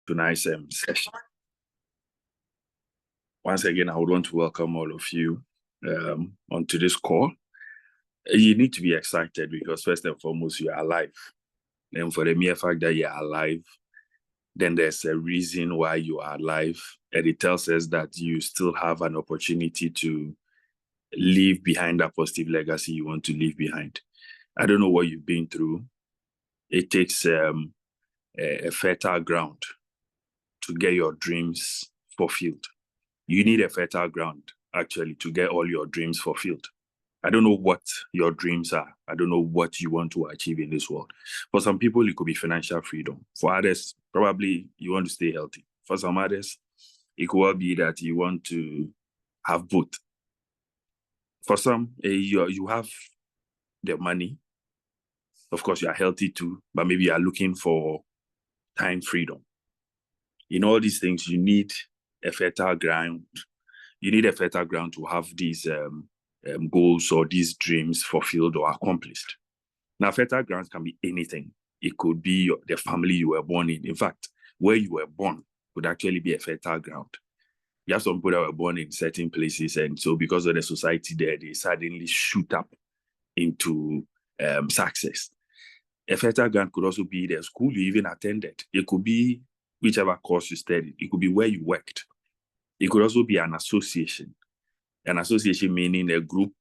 tonight's session. Once again, I would want to welcome all of you onto this call. You need to be excited because first and foremost, you are alive. And for the mere fact that you are alive, then there's a reason why you are alive. And it tells us that you still have an opportunity to leave behind that positive legacy you want to leave behind. I don't know what you've been through. It takes a fertile ground to get your dreams fulfilled. You need a fertile ground, actually, to get all your dreams fulfilled. I don't know what your dreams are. I don't know what you want to achieve in this world. For some people, it could be financial freedom. For others, probably you want to stay healthy. For some others, it could well be that you want to have both. For some, you have the money. Of course, you are healthy too, but maybe you are looking for time freedom. In all these things, you need a fertile ground. You need a fertile ground to have these goals or these dreams fulfilled or accomplished. Now, fertile grounds can be anything. It could be the family you were born in. In fact, where you were born could actually be a fertile ground. You have some people that were born in certain places, and so because of the society there, they suddenly shoot up into success. A fertile ground could also be the school you even attended. It could be whichever course you studied. It could be where you worked. It could also be an association. An association meaning a group,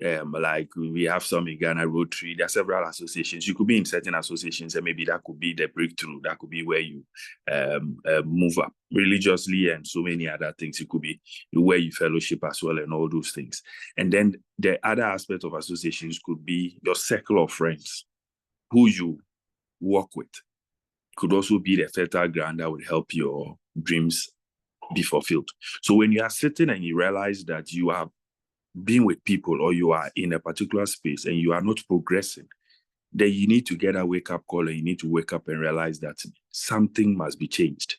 like we have some in Ghana, Rotary. There are several associations. You could be in certain associations, and maybe that could be the breakthrough. That could be where you move up religiously and so many other things. It could be where you fellowship as well and all those things. And then the other aspect of associations could be your circle of friends who you work with. Could also be the fertile ground that would help your dreams be fulfilled. So when you are sitting and you realize that you are being with people or you are in a particular space and you are not progressing, then you need to get a wake-up call and you need to wake up and realize that something must be changed.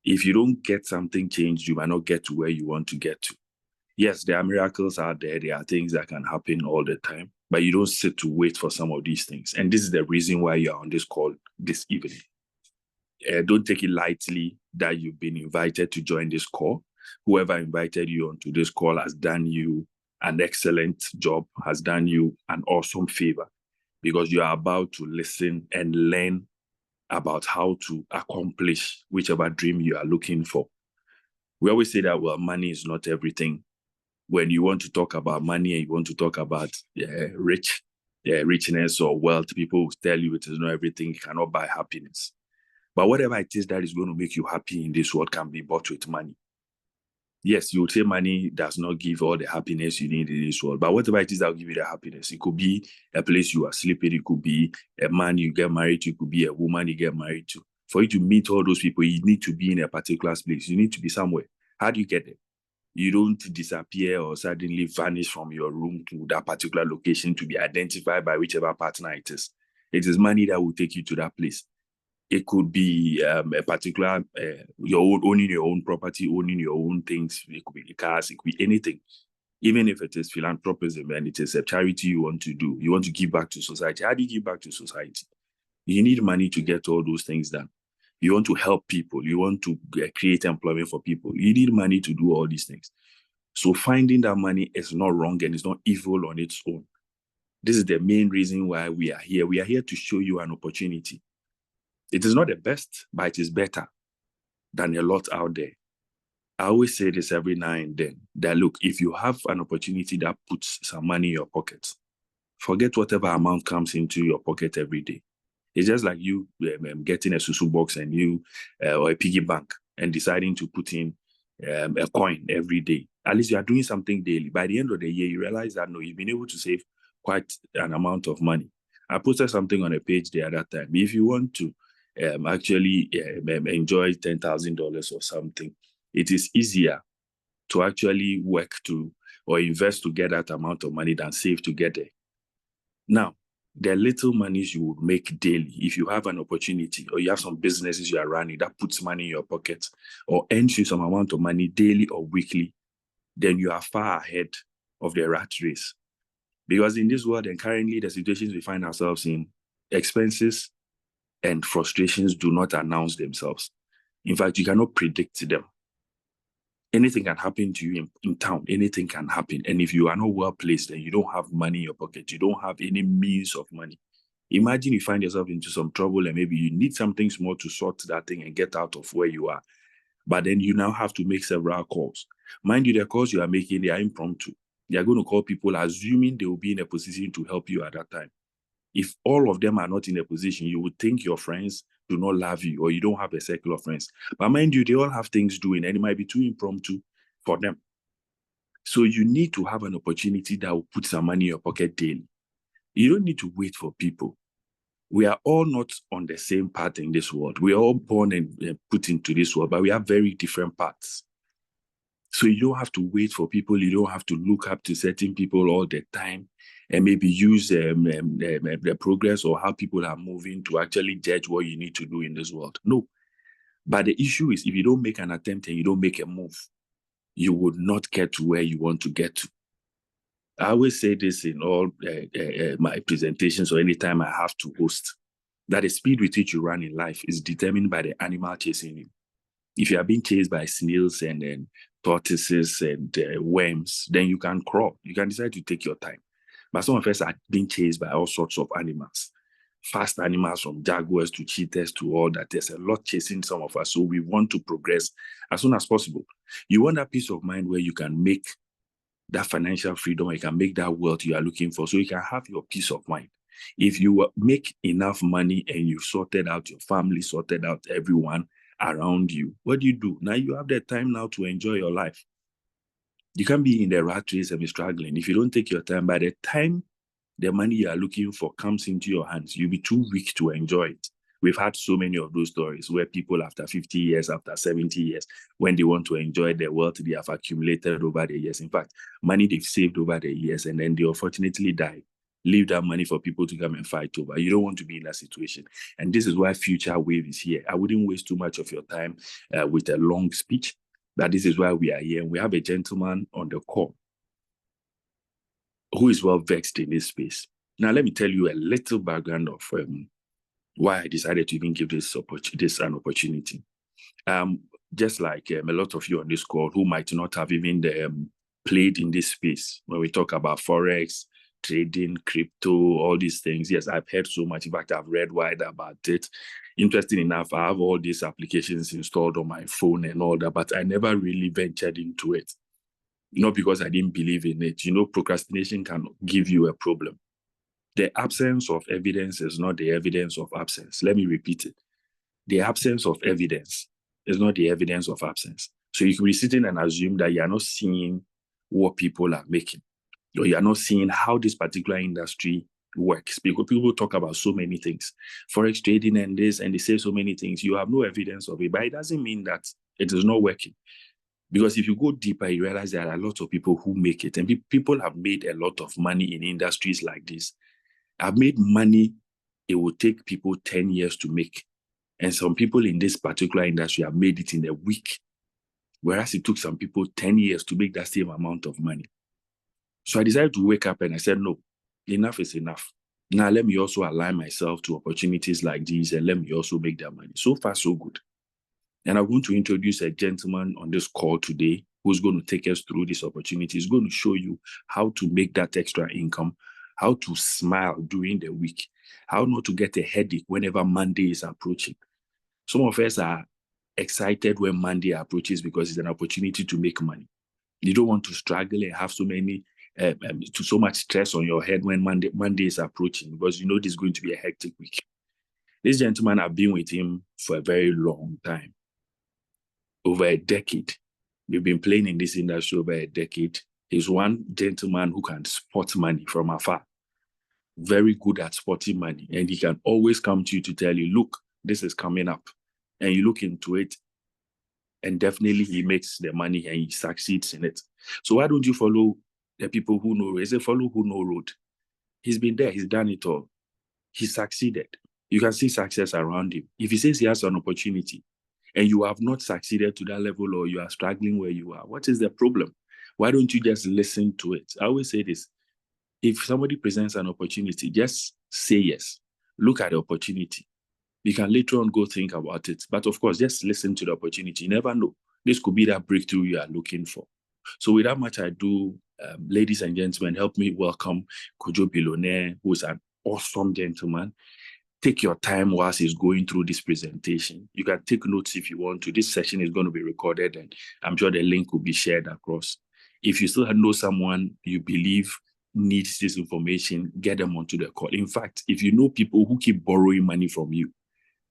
If you don't get something changed, you might not get to where you want to get to. Yes, there are miracles out there. There are things that can happen all the time, but you don't sit to wait for some of these things. And this is the reason why you're on this call this evening. Don't take it lightly that you've been invited to join this call. Whoever invited you onto this call has done you an excellent job, has done you an awesome favor, because you are about to listen and learn about how to accomplish whichever dream you are looking for. We always say that, well, money is not everything. When you want to talk about money and you want to talk about richness or wealth, people will tell you it is not everything. You cannot buy happiness. But whatever it is that is going to make you happy in this world can be bought with money. Yes, you would say money does not give all the happiness you need in this world, but whatever it is that will give you the happiness, it could be a place you are sleeping, it could be a man you get married to, it could be a woman you get married to. For you to meet all those people, you need to be in a particular place. You need to be somewhere. How do you get there? You don't disappear or suddenly vanish from your room to that particular location to be identified by whichever partner it is. It is money that will take you to that place. It could be a particular, owning your own property, owning your own things. It could be cars, it could be anything. Even if it is philanthropism and it is a charity you want to do, you want to give back to society. How do you give back to society? You need money to get all those things done. You want to help people. You want to create employment for people. You need money to do all these things. So finding that money is not wrong and it's not evil on its own. This is the main reason why we are here. We are here to show you an opportunity. It is not the best, but it is better than a lot out there. I always say this every now and then, that look, if you have an opportunity that puts some money in your pocket, forget whatever amount comes into your pocket every day. It's just like you getting a susu box and you or a piggy bank and deciding to put in a coin every day. At least you are doing something daily. By the end of the year, you realize that, no, you've been able to save quite an amount of money. I posted something on a page the other time. If you want to actually enjoy $10,000 or something, it is easier to actually work to or invest to get that amount of money than save to get there. Now, there are little monies you would make daily. If you have an opportunity or you have some businesses you are running that puts money in your pocket or earns you some amount of money daily or weekly, then you are far ahead of the rat race. Because in this world and currently the situations we find ourselves in, expenses and frustrations do not announce themselves. In fact, you cannot predict them. Anything can happen to you in town. Anything can happen. And if you are not well placed and you don't have money in your pocket, you don't have any means of money. Imagine you find yourself into some trouble and maybe you need something small to sort that thing and get out of where you are. But then you now have to make several calls. Mind you, the calls you are making, they are impromptu. You are going to call people assuming they will be in a position to help you at that time. If all of them are not in a position, you would think your friends do not love you or you don't have a circle of friends. But mind you, they all have things doing and it might be too impromptu for them. So you need to have an opportunity that will put some money in your pocket daily. You don't need to wait for people. We are all not on the same path in this world. We are all born and put into this world, but we have very different paths. So you don't have to wait for people. You don't have to look up to certain people all the time and maybe use the progress or how people are moving to actually judge what you need to do in this world. No. But the issue is if you don't make an attempt and you don't make a move, you would not get to where you want to get to. I always say this in all my presentations or anytime I have to host, that the speed with which you run in life is determined by the animal chasing you. If you are being chased by snails and tortoises and worms, then you can crawl. You can decide to take your time. But some of us are being chased by all sorts of animals, fast animals from jaguars to cheetahs to all that. There's a lot chasing some of us. So we want to progress as soon as possible. You want that peace of mind where you can make that financial freedom, you can make that wealth you are looking for, so you can have your peace of mind. If you make enough money and you've sorted out your family, sorted out everyone around you, what do? Now you have the time now to enjoy your life. You can't be in the rat race and be struggling. If you don't take your time, by the time the money you are looking for comes into your hands, you'll be too weak to enjoy it. We've had so many of those stories where people after 50 years, after 70 years, when they want to enjoy the wealth they have accumulated over the years, in fact, money they've saved over the years, and then they unfortunately die, leave that money for people to come and fight over. You don't want to be in that situation. And this is why Future Wave is here. I wouldn't waste too much of your time with a long speech, but this is why we are here. And we have a gentleman on the call who is well vexed in this space. Now, let me tell you a little background of why I decided to even give this an opportunity. Just like a lot of you on this call who might not have even played in this space, when we talk about Forex, trading, crypto, all these things. Yes, I've heard so much. In fact, I've read wide about it. Interesting enough, I have all these applications installed on my phone and all that, but I never really ventured into it. Not because I didn't believe in it. You know, procrastination can give you a problem. The absence of evidence is not the evidence of absence. Let me repeat it. The absence of evidence is not the evidence of absence. So you can be sitting and assume that you are not seeing what people are making, or you are not seeing how this particular industry works. Because people talk about so many things, Forex trading and this, and they say so many things. You have no evidence of it, but it doesn't mean that it is not working. Because if you go deeper, you realize there are a lot of people who make it, and people have made a lot of money in industries like this. I've made money it will take people 10 years to make. And some people in this particular industry have made it in a week, whereas it took some people 10 years to make that same amount of money. So I decided to wake up and I said, no, enough is enough. Now let me also align myself to opportunities like these and let me also make that money. So far, so good. And I'm going to introduce a gentleman on this call today who's going to take us through this opportunity. He's going to show you how to make that extra income, how to smile during the week, how not to get a headache whenever Monday is approaching. Some of us are excited when Monday approaches because it's an opportunity to make money. You don't want to struggle and have so much stress on your head when Monday is approaching, because you know this is going to be a hectic week. This gentleman, I've been with him for a very long time, over a decade. We've been playing in this industry over a decade. He's one gentleman who can spot money from afar. Very good at spotting money. And he can always come to you to tell you, look, this is coming up. And you look into it, and definitely he makes the money and he succeeds in it. So why don't you follow the people who know? Is a follow who know road. He's been there. He's done it all. He succeeded. You can see success around him. If he says he has an opportunity and you have not succeeded to that level, or you are struggling where you are, what is the problem? Why don't you just listen to it? I always say this. If somebody presents an opportunity, just say yes. Look at the opportunity. You can later on go think about it. But of course, just listen to the opportunity. You never know. This could be that breakthrough you are looking for. So without much ado, ladies and gentlemen, help me welcome Kojo Billionaire, who is an awesome gentleman. Take your time whilst he's going through this presentation. You can take notes if you want to. This session is going to be recorded, and I'm sure the link will be shared across. If you still know someone you believe needs this information, get them onto the call. In fact, if you know people who keep borrowing money from you,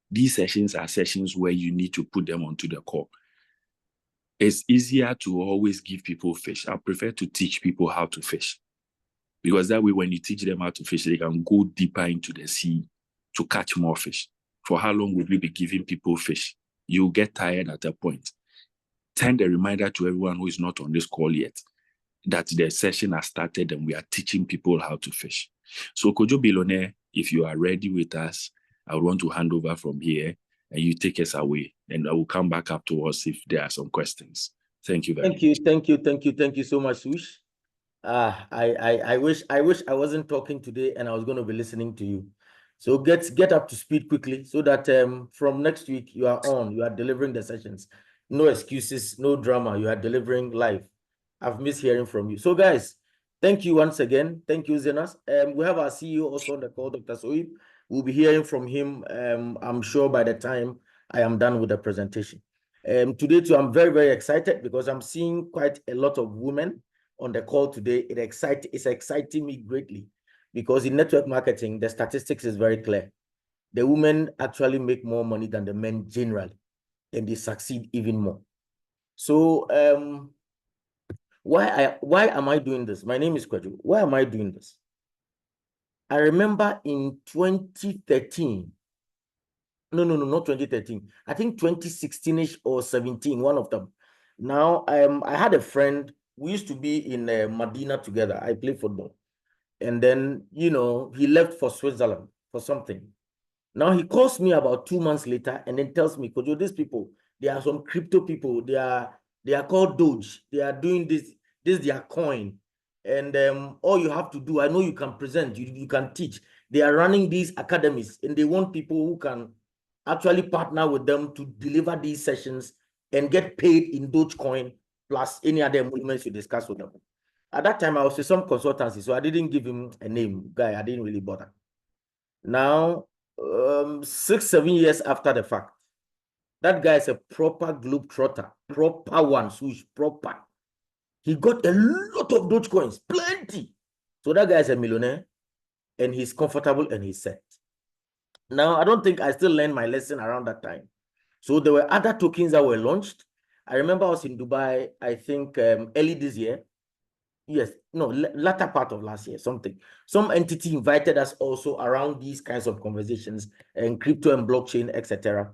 these sessions are sessions where you need to put them onto the call. It's easier to always give people fish. I prefer to teach people how to fish, because that way when you teach them how to fish, they can go deeper into the sea to catch more fish. For how long would we be giving people fish? You'll get tired at a point. Send a reminder to everyone who is not on this call yet that the session has started and we are teaching people how to fish. So Kojo Billionaire, if you are ready with us, I would want to hand over from here and you take us away, and I will come back up to us if there are some questions. Thank you very much. Thank you so much, Sush. I wish I wasn't talking today and I was going to be listening to you. So get up to speed quickly so that from next week you are delivering the sessions. No excuses, no drama. You are delivering live. I've missed hearing from you. So guys, thank you once again. Thank you, Zenas. We have our CEO also on the call, Dr. Soib. We'll be hearing from him, I'm sure, by the time I am done with the presentation. Today too, I'm very, very excited because I'm seeing quite a lot of women on the call today. It's exciting me greatly because in network marketing, the statistics is very clear. The women actually make more money than the men generally, and they succeed even more. So why am I doing this? My name is Kweju. Why am I doing this? I remember in 2013, no, not 2013. I think 2016-ish or 17, one of them. Now, I had a friend. We used to be in Medina together. I played football. And then, he left for Switzerland for something. Now, he calls me about 2 months later and then tells me, Kojo, these people, they are some crypto people. They are called Doge. They are doing this their coin. And all you have to do, I know you can present, you can teach. They are running these academies and they want people who can actually partner with them to deliver these sessions and get paid in Dogecoin plus any other movements you discuss with them. At that time, I was with some consultancy, so I didn't give him a name. Guy, I didn't really bother. Now, 6-7 years after the fact, that guy is a proper globetrotter, proper one, Swoosh, proper. He got a lot of Dogecoins, plenty. So that guy is a millionaire, and he's comfortable and he's set. Now, I don't think I still learned my lesson around that time. So there were other tokens that were launched. I remember I was in Dubai, I think early this year. Yes, no, latter part of last year, something. Some entity invited us also around these kinds of conversations and crypto and blockchain, etc.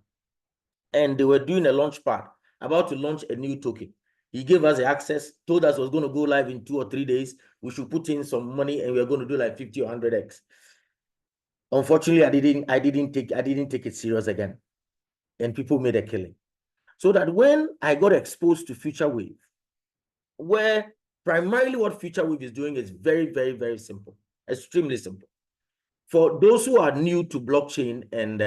And they were doing a launch pad, about to launch a new token. He gave us the access, told us it was going to go live in 2 or 3 days. We should put in some money and we were going to do like 50 or 100x. Unfortunately, I didn't take it serious again. And people made a killing. So that when I got exposed to Future Wave, where primarily what Future Wave is doing is very, very, very simple, extremely simple. For those who are new to blockchain and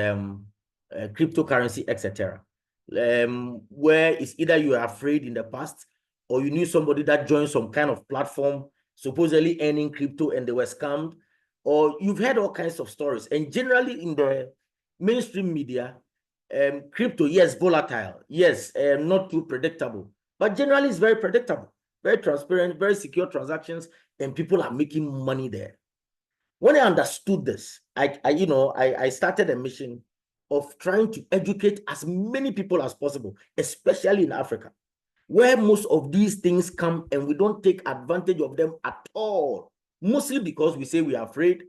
cryptocurrency, etc., where it's either you are afraid in the past or you knew somebody that joined some kind of platform supposedly earning crypto and they were scammed, or you've heard all kinds of stories. And generally in the mainstream media, crypto, yes, volatile, yes, not too predictable, but generally it's very predictable, very transparent, very secure transactions, and people are making money there. When I understood this, I started a mission of trying to educate as many people as possible, especially in Africa, where most of these things come and we don't take advantage of them at all, mostly because we say we are afraid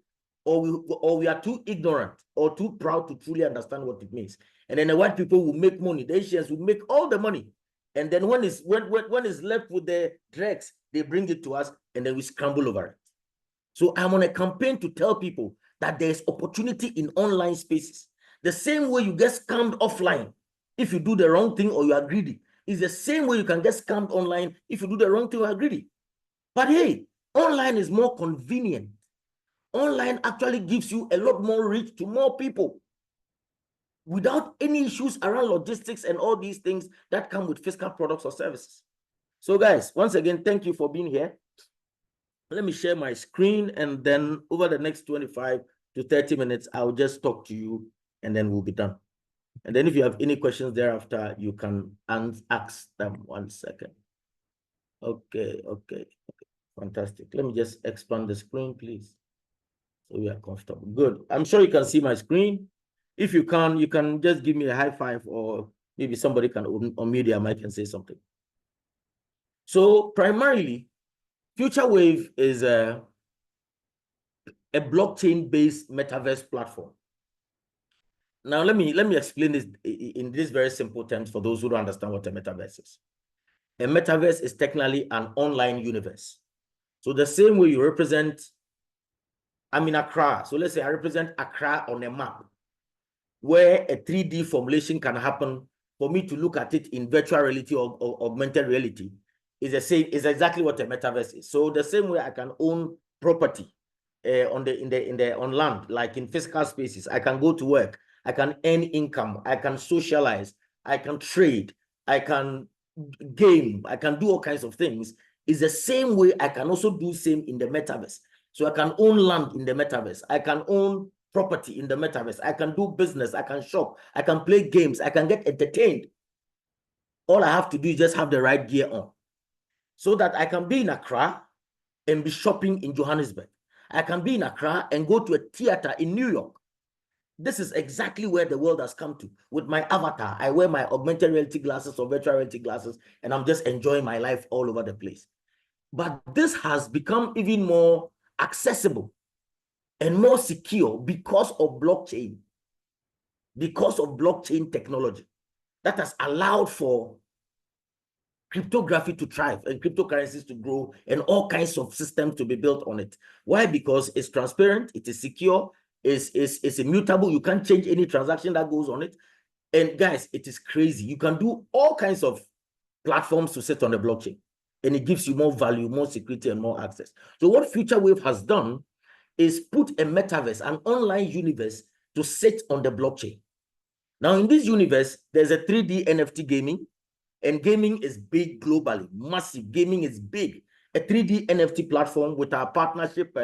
or we are too ignorant or too proud to truly understand what it means. And then the white people will make money, the Asians will make all the money. And then when it's left with the dregs, they bring it to us and then we scramble over it. So I'm on a campaign to tell people that there's opportunity in online spaces. The same way you get scammed offline if you do the wrong thing or you are greedy is the same way you can get scammed online if you do the wrong thing or are greedy. But hey, online is more convenient. Online actually gives you a lot more reach to more people. without any issues around logistics and all these things that come with physical products or services. So guys, once again, thank you for being here. Let me share my screen, and then over the next 25 to 30 minutes, I'll just talk to you and then we'll be done. And then if you have any questions thereafter, you can ask them. 1 second. Okay. Fantastic. Let me just expand the screen, please, so we are comfortable. Good. I'm sure you can see my screen. If you can, you can just give me a high five, or maybe somebody can unmute their mic and say something. So primarily, Future Wave is a blockchain-based metaverse platform. Now, let me explain this in these very simple terms for those who don't understand what a metaverse is. A metaverse is technically an online universe. So the same way you represent, I'm in Accra. So let's say I represent Accra on a map, where a 3D formulation can happen for me to look at it in virtual reality or augmented reality. Is exactly what a metaverse is. So the same way I can own property on land, like in physical spaces, I can go to work, I can earn income, I can socialize, I can trade, I can game, I can do all kinds of things. Is the same way I can also do same in the metaverse. So I can own land in the metaverse, I can own property in the metaverse, I can do business, I can shop, I can play games, I can get entertained. All I have to do is just have the right gear on, so that I can be in Accra and be shopping in Johannesburg. I can be in Accra and go to a theater in New York. This is exactly where the world has come to. With my avatar, I wear my augmented reality glasses or virtual reality glasses, and I'm just enjoying my life all over the place. But this has become even more accessible and more secure because of blockchain, technology that has allowed for cryptography to thrive and cryptocurrencies to grow and all kinds of systems to be built on it. Why? Because it's transparent, it is secure, it's immutable. You can't change any transaction that goes on it. And guys, it is crazy. You can do all kinds of platforms to sit on the blockchain, and it gives you more value, more security, and more access. So what Future Wave has done is put a metaverse, an online universe, to sit on the blockchain. Now, in this universe, there's a 3D NFT gaming, and gaming is big globally, massive. Gaming is big. A 3D NFT platform with our partnership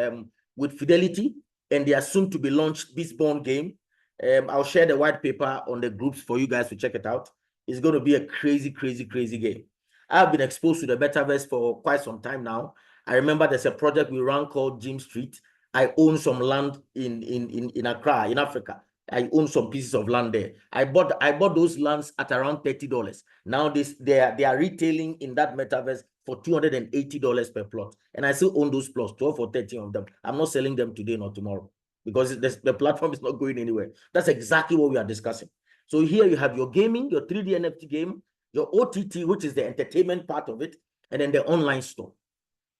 with Fidelity, and they are soon to be launched Beast Borne game. I'll share the white paper on the groups for you guys to check it out. It's going to be a crazy game. I've been exposed to the metaverse for quite some time now. I remember there's a project we ran called Jim Street. I own some land in Accra, in Africa. I own some pieces of land there. I bought those lands at around $30. Now they are retailing in that metaverse for $280 per plot. And I still own those plots, 12 or 13 of them. I'm not selling them today nor tomorrow, because the platform is not going anywhere. That's exactly what we are discussing. So here you have your gaming, your 3D NFT game, your OTT, which is the entertainment part of it, and then the online store.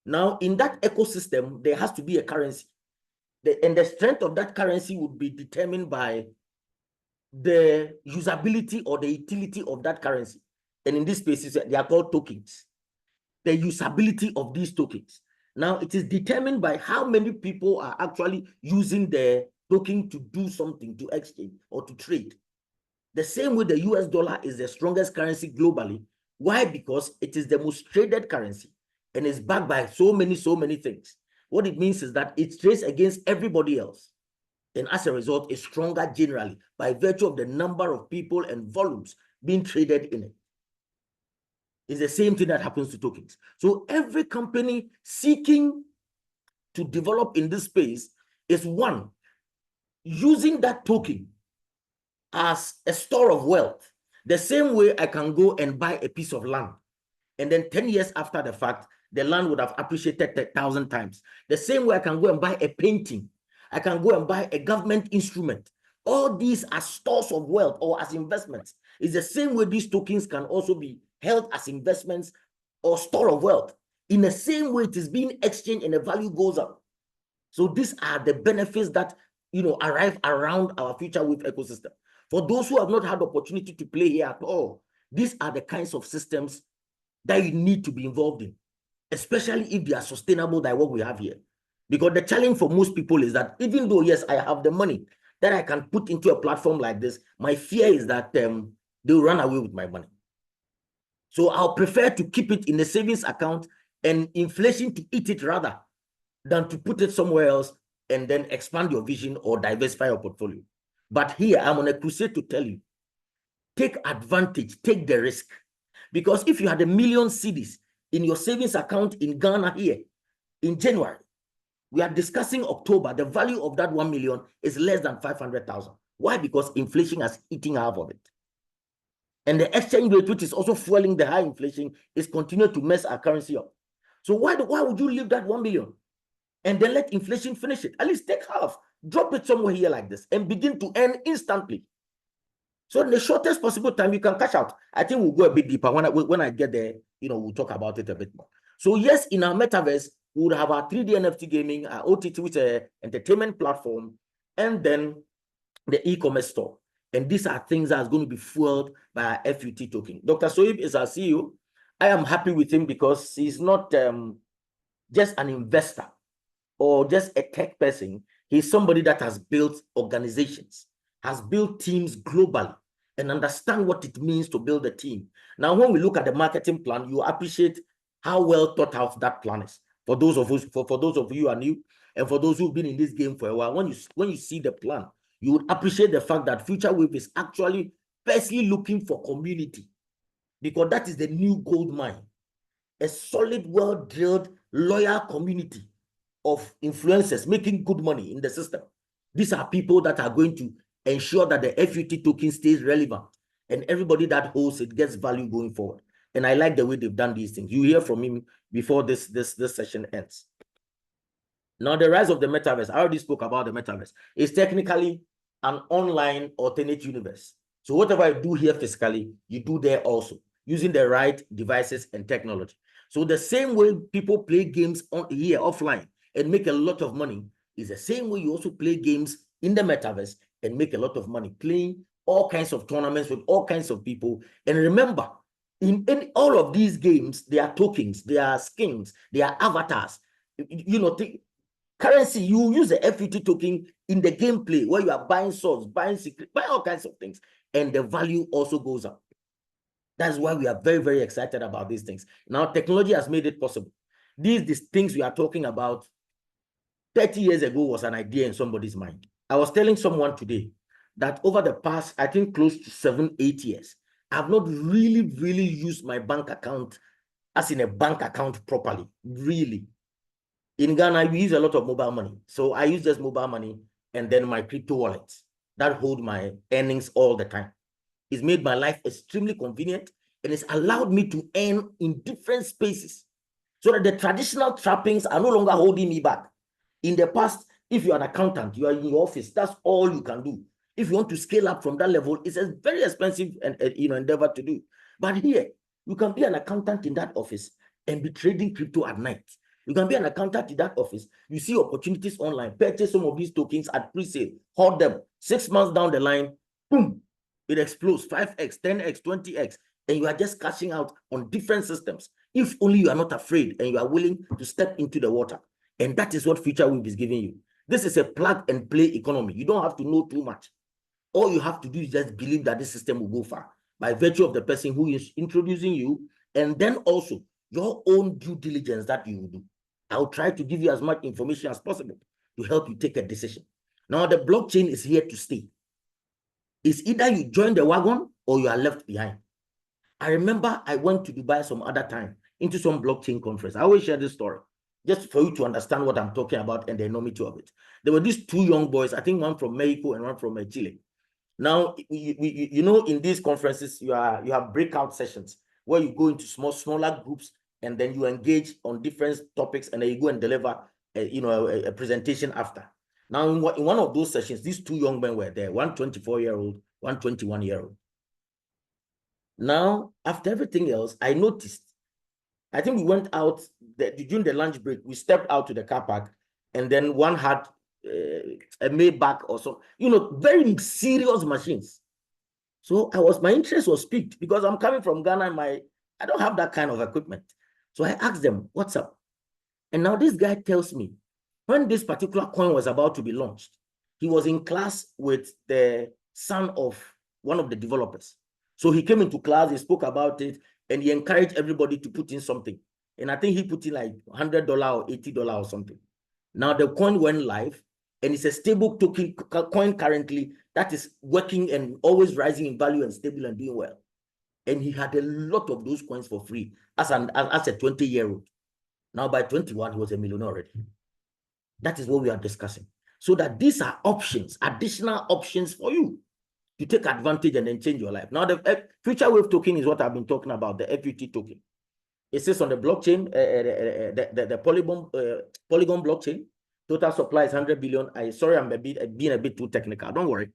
Now, in that ecosystem, there has to be a currency. And the strength of that currency would be determined by the usability or the utility of that currency. And in this space, they are called tokens. The usability of these tokens. Now, it is determined by how many people are actually using the token to do something, to exchange or to trade. The same way the US dollar is the strongest currency globally. Why? Because it is the most traded currency and is backed by so many things. What it means is that it trades against everybody else. And as a result, it's stronger generally by virtue of the number of people and volumes being traded in it. It's the same thing that happens to tokens. So every company seeking to develop in this space is one, using that token as a store of wealth. The same way I can go and buy a piece of land, and then 10 years after the fact, the land would have appreciated 1,000 times. The same way I can go and buy a painting. I can go and buy a government instrument. All these are stores of wealth or as investments. It's the same way these tokens can also be held as investments or store of wealth. In the same way it is being exchanged and the value goes up. So these are the benefits that arrive around our Future Wave ecosystem. For those who have not had the opportunity to play here at all, these are the kinds of systems that you need to be involved in, especially if they are sustainable like what we have here. Because the challenge for most people is that even though, yes, I have the money, that I can put into a platform like this, my fear is that they'll run away with my money. So I'll prefer to keep it in a savings account and inflation to eat it rather than to put it somewhere else and then expand your vision or diversify your portfolio. But here, I'm on a crusade to tell you, take advantage, take the risk. Because if you had 1 million cedis in your savings account in Ghana here in January, we are discussing October, the value of that 1 million is less than 500,000. Why? Because inflation has eaten half of it. And the exchange rate, which is also fueling the high inflation, is continuing to mess our currency up. So why would you leave that 1 million and then let inflation finish it? At least take half, drop it somewhere here like this, and begin to earn instantly. So in the shortest possible time, you can cash out. I think we'll go a bit deeper. When I get there, we'll talk about it a bit more. So yes, in our metaverse, we would have our 3D NFT gaming, our OTT, which is an entertainment platform, and then the e-commerce store. And these are things that are going to be fueled by our FUT token. Dr. Soib is our CEO. I am happy with him because he's not just an investor or just a tech person. He's somebody that has built organizations, has built teams globally, and understand what it means to build a team. Now, when we look at the marketing plan, you appreciate how well thought out that plan is. For those of us, for those of you who are new, and for those who've been in this game for a while, when you see the plan, you would appreciate the fact that Future Wave is actually firstly looking for community, because that is the new gold mine. A solid, well-drilled, loyal community of influencers making good money in the system. These are people that are going to ensure that the FUT token stays relevant and everybody that holds it gets value going forward. And I like the way they've done these things. You hear from him before this session ends. Now, the rise of the metaverse, I already spoke about the metaverse. It's technically an online alternate universe. So whatever you do here physically, you do there also, using the right devices and technology. So the same way people play games here offline and make a lot of money is the same way you also play games in the metaverse and make a lot of money playing all kinds of tournaments with all kinds of people. And remember, in all of these games, there are tokens, there are skins, there are avatars. Currency, you use the FUT token in the gameplay where you are buying swords, buying secret, buying all kinds of things, and the value also goes up. That's why we are very, very excited about these things. Now, technology has made it possible. These things we are talking about 30 years ago was an idea in somebody's mind. I was telling someone today that over the past, I think close to 7-8 years, I've not really used my bank account as in a bank account properly, really. In Ghana, we use a lot of mobile money. So I use this mobile money and then my crypto wallets that hold my earnings all the time. It's made my life extremely convenient and it's allowed me to earn in different spaces so that the traditional trappings are no longer holding me back. In the past, if you're an accountant, you are in your office, that's all you can do. If you want to scale up from that level, it's a very expensive endeavor to do. But here, you can be an accountant in that office and be trading crypto at night. You can be an accountant in that office. You see opportunities online, purchase some of these tokens at pre-sale, hold them. 6 months down the line, boom, it explodes 5x, 10x, 20x, and you are just cashing out on different systems. If only you are not afraid and you are willing to step into the water. And that is what Future Wave is giving you. This is a plug and play economy. You don't have to know too much. All you have to do is just believe that this system will go far by virtue of the person who is introducing you, and then also your own due diligence that you will do. I'll try to give you as much information as possible to help you take a decision. Now, the blockchain is here to stay. It's either you join the wagon or you are left behind. I remember I went to Dubai some other time into some blockchain conference. I always share this story just for you to understand what I'm talking about and the enormity of it. There were these two young boys, I think one from Mexico and one from Chile. Now, in these conferences, you have breakout sessions where you go into smaller groups and then you engage on different topics and then you go and deliver a presentation after. Now, in one of those sessions, these two young men were there, one 24-year-old, one 21-year-old. Now, after everything else, I noticed, I think we went out during the lunch break, we stepped out to the car park, and then one had a Maybach or so, very serious machines. So my interest was piqued because I'm coming from Ghana and I don't have that kind of equipment. So I asked them, what's up? And now this guy tells me, when this particular coin was about to be launched, he was in class with the son of one of the developers. So he came into class, he spoke about it, and he encouraged everybody to put in something. And I think he put in like $100 or $80 or something. Now the coin went live, and it's a stable token coin currently that is working and always rising in value and stable and doing well. And he had a lot of those coins for free as a 20-year-old. Now by 21, he was a millionaire already. That is what we are discussing. So that these are options, additional options for you to take advantage and then change your life. Now, the future wave token is what I've been talking about, the FUT token. It sits on the blockchain, the Polygon blockchain. Total supply is 100 billion. Sorry, I'm being a bit too technical. Don't worry.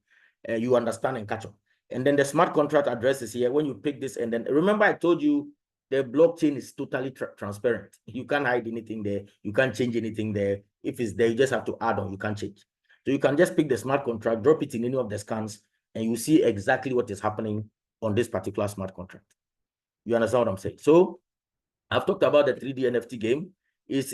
You understand and catch up. And then the smart contract address is here. When you pick this, and then remember I told you the blockchain is totally transparent. You can't hide anything there. You can't change anything there. If it's there, you just have to add on. You can't change. So you can just pick the smart contract, drop it in any of the scans, and you see exactly what is happening on this particular smart contract. You understand what I'm saying? So I've talked about the 3D NFT game. It's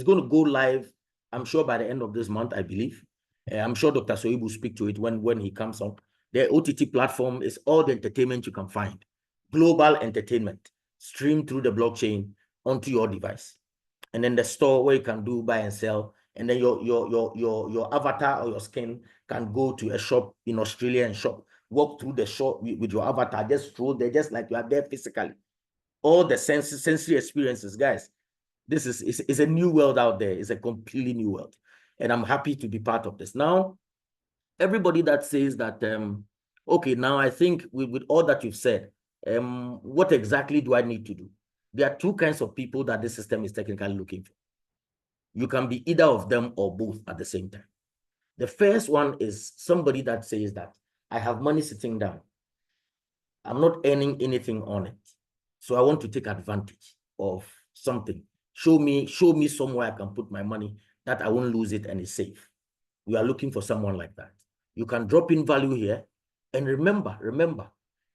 going to go live, I'm sure, by the end of this month, I believe. I'm sure Dr. Soib will speak to it when he comes on. The OTT platform is all the entertainment you can find. Global entertainment, streamed through the blockchain onto your device. And then the store where you can do buy and sell. And then your avatar or your skin can go to a shop in Australia and shop. Walk through the shop with your avatar, just stroll there, just like you are there physically. All the sensory experiences, guys. This is a new world out there. It's a completely new world. And I'm happy to be part of this. Now, everybody that says that, okay, now I think with all that you've said, what exactly do I need to do? There are two kinds of people that this system is technically looking for. You can be either of them or both at the same time. The first one is somebody that says that I have money sitting down. I'm not earning anything on it. So I want to take advantage of something. Show me somewhere I can put my money that I won't lose it and it's safe. We are looking for someone like that. You can drop in value here. And remember,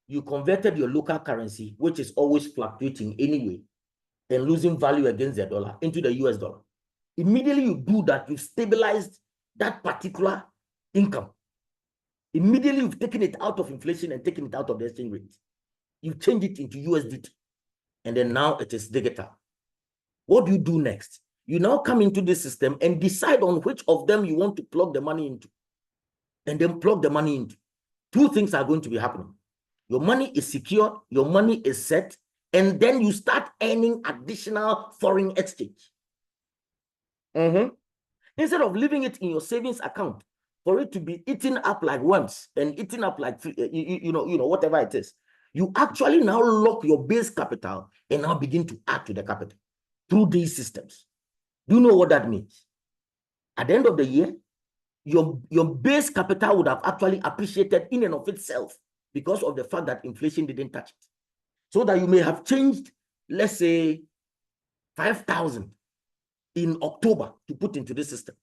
you converted your local currency, which is always fluctuating anyway, and losing value against the dollar into the US dollar. Immediately you do that, you've stabilized that particular income. Immediately you've taken it out of inflation and taken it out of the exchange rate. You change it into USDT. And then now it is digital. What do you do next? You now come into this system and decide on which of them you want to plug the money into. And then plug the money into. Two things are going to be happening. Your money is secure, your money is set, and then you start earning additional foreign exchange. Instead of leaving it in your savings account for it to be eaten up like worms and eaten up like you know whatever it is, you actually now lock your base capital and now begin to add to the capital through these systems. Do you know what that means? At the end of the year, your base capital would have actually appreciated in and of itself because of the fact that inflation didn't touch it. So that you may have changed, let's say, 5,000 in October to put into the system.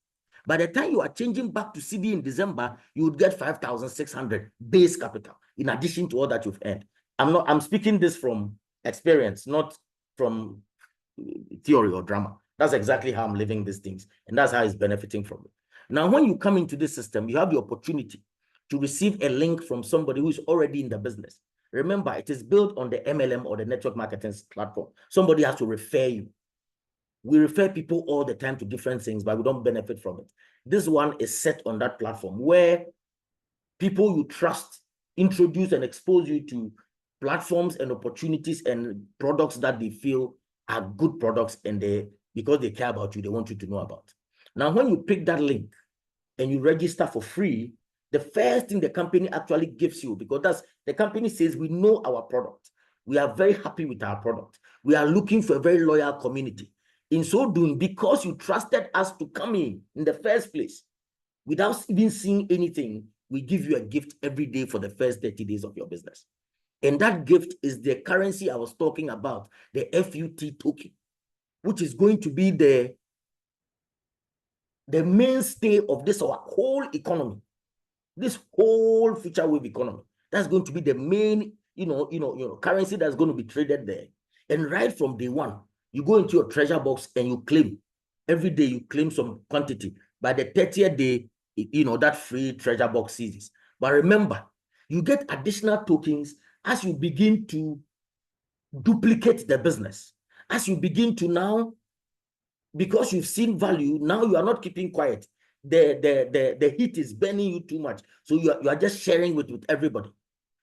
By the time you are changing back to CD in December, you would get 5,600 base capital in addition to all that you've earned. I'm speaking this from experience, not from theory or drama. That's exactly how I'm living these things, and that's how it's benefiting from it. Now, when you come into this system, you have the opportunity to receive a link from somebody who is already in the business. Remember, it is built on the MLM or the network marketing platform. Somebody has to refer you. We refer people all the time to different things, but we don't benefit from it. This one is set on that platform where people you trust introduce and expose you to platforms and opportunities and products that they feel are good products, and because they care about you, they want you to know about. Now, when you pick that link and you register for free, the first thing the company actually gives you, because the company says, we know our product. We are very happy with our product. We are looking for a very loyal community. In so doing, because you trusted us to come in the first place, without even seeing anything, we give you a gift every day for the first 30 days of your business. And that gift is the currency I was talking about, the FUT token, which is going to be the mainstay of this our whole economy, this whole future wave economy. That's going to be the main, currency that's going to be traded there. And right from day one, you go into your treasure box and you claim. Every day you claim some quantity. by the 30th day, that free treasure box ceases. But remember, you get additional tokens as you begin to duplicate the business. As you begin to now, because you've seen value, now you are not keeping quiet. The heat is burning you too much. So you are just sharing with everybody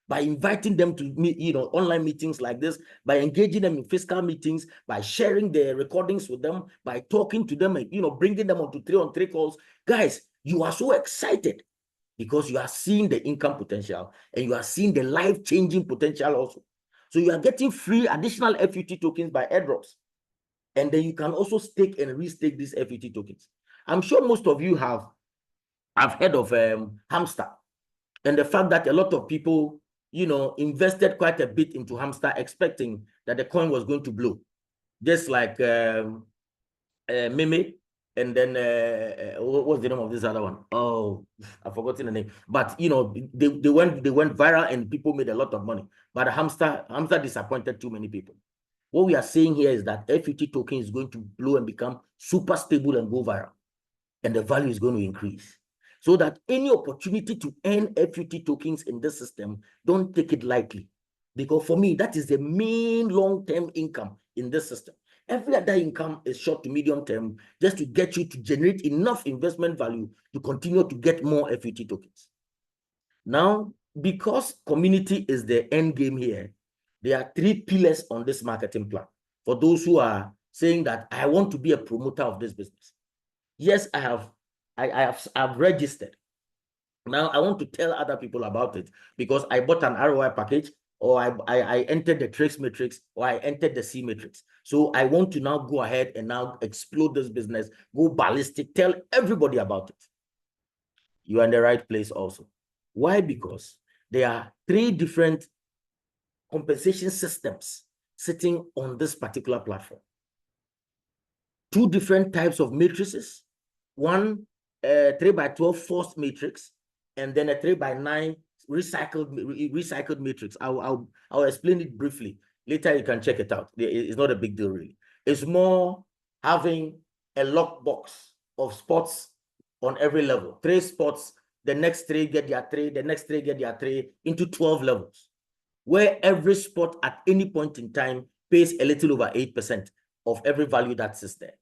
by inviting them to meet, online meetings like this, by engaging them in physical meetings, by sharing the recordings with them, by talking to them, and bringing them onto 3-on-3 calls. Guys, you are so excited because you are seeing the income potential and you are seeing the life-changing potential also. So you are getting free additional FUT tokens by airdrops. And then you can also stake and restake these FUT tokens. I'm sure most of you have heard of Hamster, and the fact that a lot of people, invested quite a bit into Hamster, expecting that the coin was going to blow, just like Meme, and then what's the name of this other one? Oh, I've forgotten the name. But they went viral and people made a lot of money. But Hamster disappointed too many people. What we are saying here is that FUT token is going to blow and become super stable and go viral, and the value is going to increase. So that any opportunity to earn FUT tokens in this system, don't take it lightly. Because for me, that is the main long-term income in this system. Every other income is short to medium term, just to get you to generate enough investment value to continue to get more FUT tokens. Now, because community is the end game here, there are 3 pillars on this marketing plan. For those who are saying that I want to be a promoter of this business. Yes, I've registered. Now I want to tell other people about it because I bought an ROI package, or I entered the Trace Matrix, or I entered the C Matrix. So I want to now go ahead and now explode this business, go ballistic, tell everybody about it. You are in the right place also. Why? Because there are 3 different compensation systems sitting on this particular platform. 2 different types of matrices. One 3x12 forced matrix, and then a 3x9 recycled matrix. I'll explain it briefly. Later you can check it out. It's not a big deal really. It's more having a lockbox of spots on every level. 3 spots, the next 3 get their 3, the next 3 get their 3, into 12 levels, where every spot at any point in time pays a little over 8% of every value that sits there.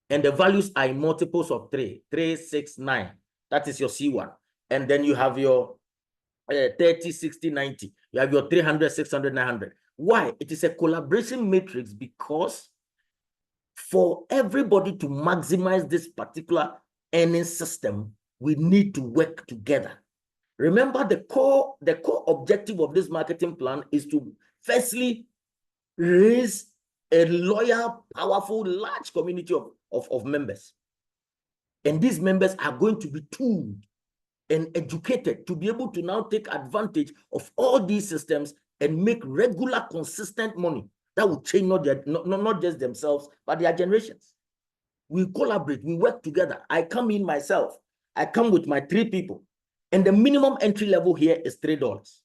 And the values are in multiples of 3, 6, 9. That is your C1. And then you have your 30, 60, 90. You have your 300, 600, 900. Why? It is a collaboration matrix because for everybody to maximize this particular earning system, we need to work together. Remember, the core objective of this marketing plan is to firstly raise a loyal, powerful, large community of members. And these members are going to be tooled and educated to be able to now take advantage of all these systems and make regular, consistent money that will change not just themselves, but their generations. We collaborate, we work together. I come in myself, I come with my 3 people, and the minimum entry level here is $3.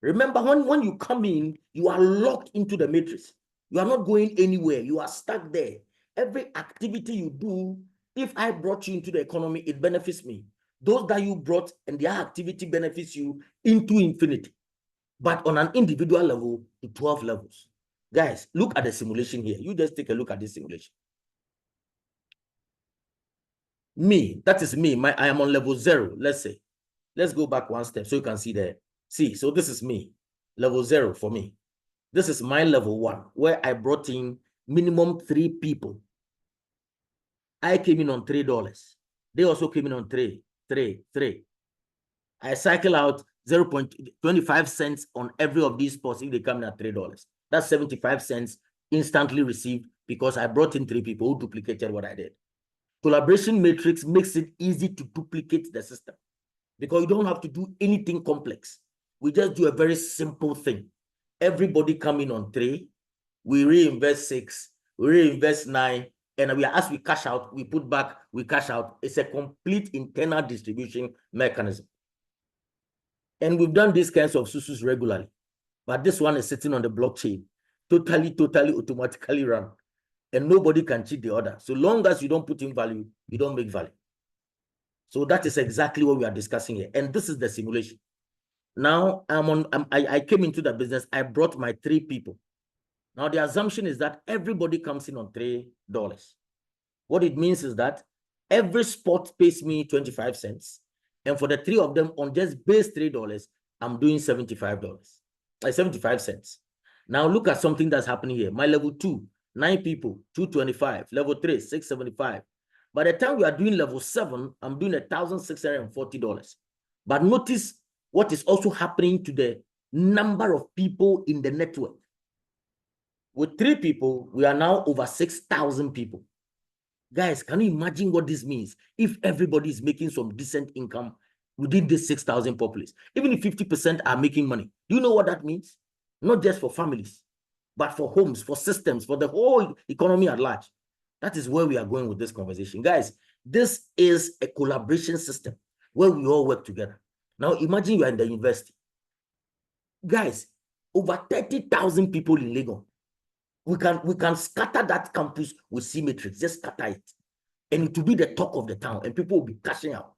Remember, when you come in, you are locked into the matrix. You are not going anywhere. You are stuck there. Every activity you do, if I brought you into the economy, it benefits me. Those that you brought and their activity benefits you into infinity. But on an individual level, to 12 levels. Guys, look at the simulation here. You just take a look at this simulation. Me, that is me. I am on level 0, let's say. Let's go back 1 step so you can see there. See, so this is me, level 0 for me. This is my level 1, where I brought in minimum 3 people. I came in on $3. They also came in on 3. I cycle out 0.25 cents on every of these spots if they come in at $3. That's 75 cents instantly received because I brought in 3 people who duplicated what I did. Collaboration matrix makes it easy to duplicate the system because you don't have to do anything complex. We just do a very simple thing. Everybody come in on 3, we reinvest 6, we reinvest 9, and as we cash out, we put back, we cash out. It's a complete internal distribution mechanism. And we've done these kinds of susus regularly. But this one is sitting on the blockchain, totally automatically run. And nobody can cheat the other. So long as you don't put in value, you don't make value. So that is exactly what we are discussing here. And this is the simulation. Now I came into the business. I brought my 3 people. Now the assumption is that everybody comes in on $3. What it means is that every spot pays me 25 cents. And for the 3 of them on just base $3, I'm doing $75, 75 cents. Now look at something that's happening here. My level 2, 9 people, 225. Level 3, 675. By the time we are doing level 7, I'm doing $1,640. But notice what is also happening to the number of people in the network. With 3 people, we are now over 6,000 people. Guys, can you imagine what this means? If everybody is making some decent income within this 6,000 populace, even if 50% are making money, do you know what that means? Not just for families, but for homes, for systems, for the whole economy at large. That is where we are going with this conversation. Guys, this is a collaboration system where we all work together. Now, imagine you are in the university. Guys, over 30,000 people in Lagos. We can scatter that campus with C-Matrix, just scatter it. And it will be the talk of the town, and people will be cashing out.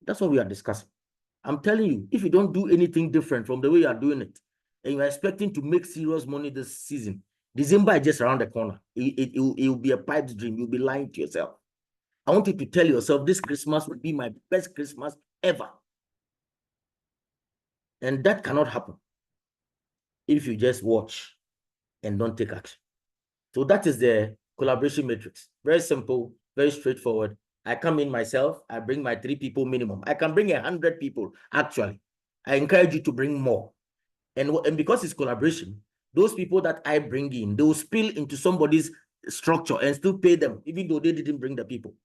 That's what we are discussing. I'm telling you, if you don't do anything different from the way you are doing it, and you are expecting to make serious money this season, December is just around the corner. It will be a pipe dream. You'll be lying to yourself. I want you to tell yourself, this Christmas will be my best Christmas ever. And that cannot happen if you just watch and don't take action. So that is the collaboration matrix. Very simple, very straightforward. I come in myself, I bring my 3 people minimum. I can bring 100 people, actually. I encourage you to bring more. And because it's collaboration, those people that I bring in, they will spill into somebody's structure and still pay them, even though they didn't bring the people.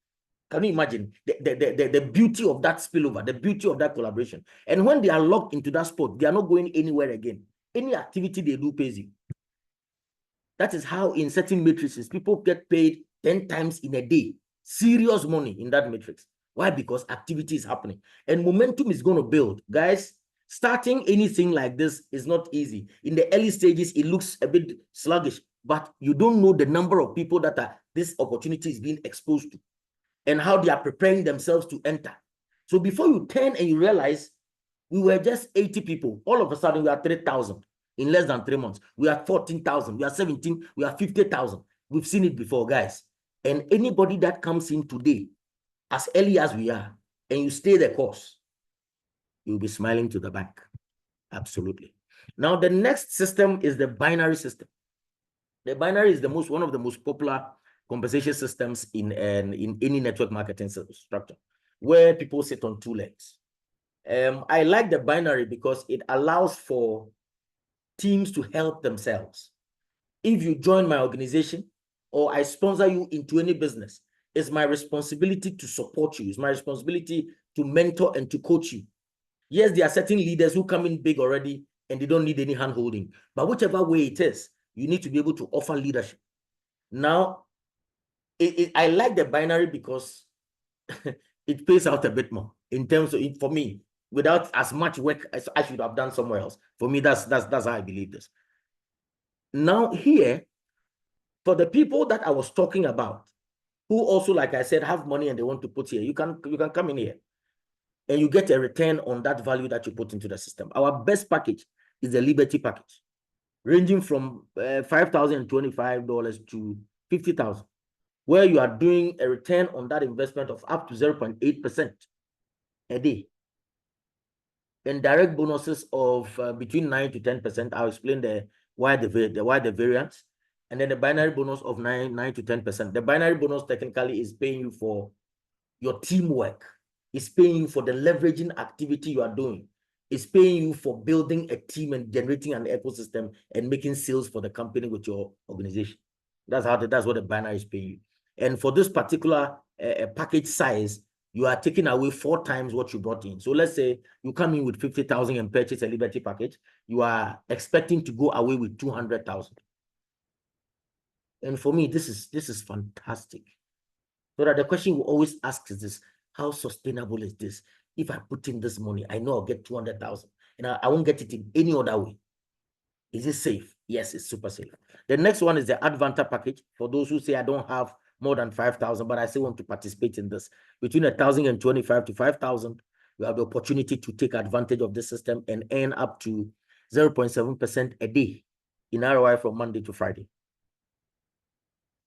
Can you imagine the beauty of that spillover, the beauty of that collaboration? And when they are locked into that spot, they are not going anywhere again. Any activity they do pays you. That is how in certain matrices, people get paid 10 times in a day. Serious money in that matrix. Why? Because activity is happening. And momentum is going to build. Guys, starting anything like this is not easy. In the early stages, it looks a bit sluggish. But you don't know the number of people that this opportunity is being exposed to, and how they are preparing themselves to enter. So before you turn and you realize, we were just 80 people. All of a sudden, we are 3,000 in less than 3 months. We are 14,000. We are 17. We are 50,000. We've seen it before, guys. And anybody that comes in today, as early as we are, and you stay the course, you'll be smiling to the bank. Absolutely. Now, the next system is the binary system. The binary is one of the most popular compensation systems in any network marketing structure, where people sit on 2 legs. I like the binary because it allows for teams to help themselves. If you join my organization or I sponsor you into any business, it's my responsibility to support you. It's my responsibility to mentor and to coach you. Yes, there are certain leaders who come in big already and they don't need any hand holding. But whichever way it is, you need to be able to offer leadership. Now, I like the binary because it pays out a bit more in terms of it for me, without as much work as I should have done somewhere else. For me, that's how I believe this. Now here, for the people that I was talking about, who also, like I said, have money and they want to put here, you can come in here and you get a return on that value that you put into the system. Our best package is the Liberty package, ranging from $5,025 to $50,000, where you are doing a return on that investment of up to 0.8% a day, and direct bonuses of between 9 to 10%. I'll explain why the variance, and then the binary bonus of 9 to 10%. The binary bonus technically is paying you for your teamwork. It's paying you for the leveraging activity you are doing. It's paying you for building a team and generating an ecosystem and making sales for the company with your organization. That's what the binary is paying you. And for this particular package size, you are taking away 4 times what you brought in. So let's say you come in with 50,000 and purchase a Liberty package, you are expecting to go away with 200,000. And for me, this is fantastic. So that the question we always ask is this: how sustainable is this? If I put in this money, I know I'll get 200,000, and I won't get it in any other way. Is it safe? Yes, it's super safe. The next one is the Advanta package. For those who say I don't have more than 5,000, but I still want to participate in this. Between 1,025 to 5,000, you have the opportunity to take advantage of this system and earn up to 0.7% a day in ROI from Monday to Friday.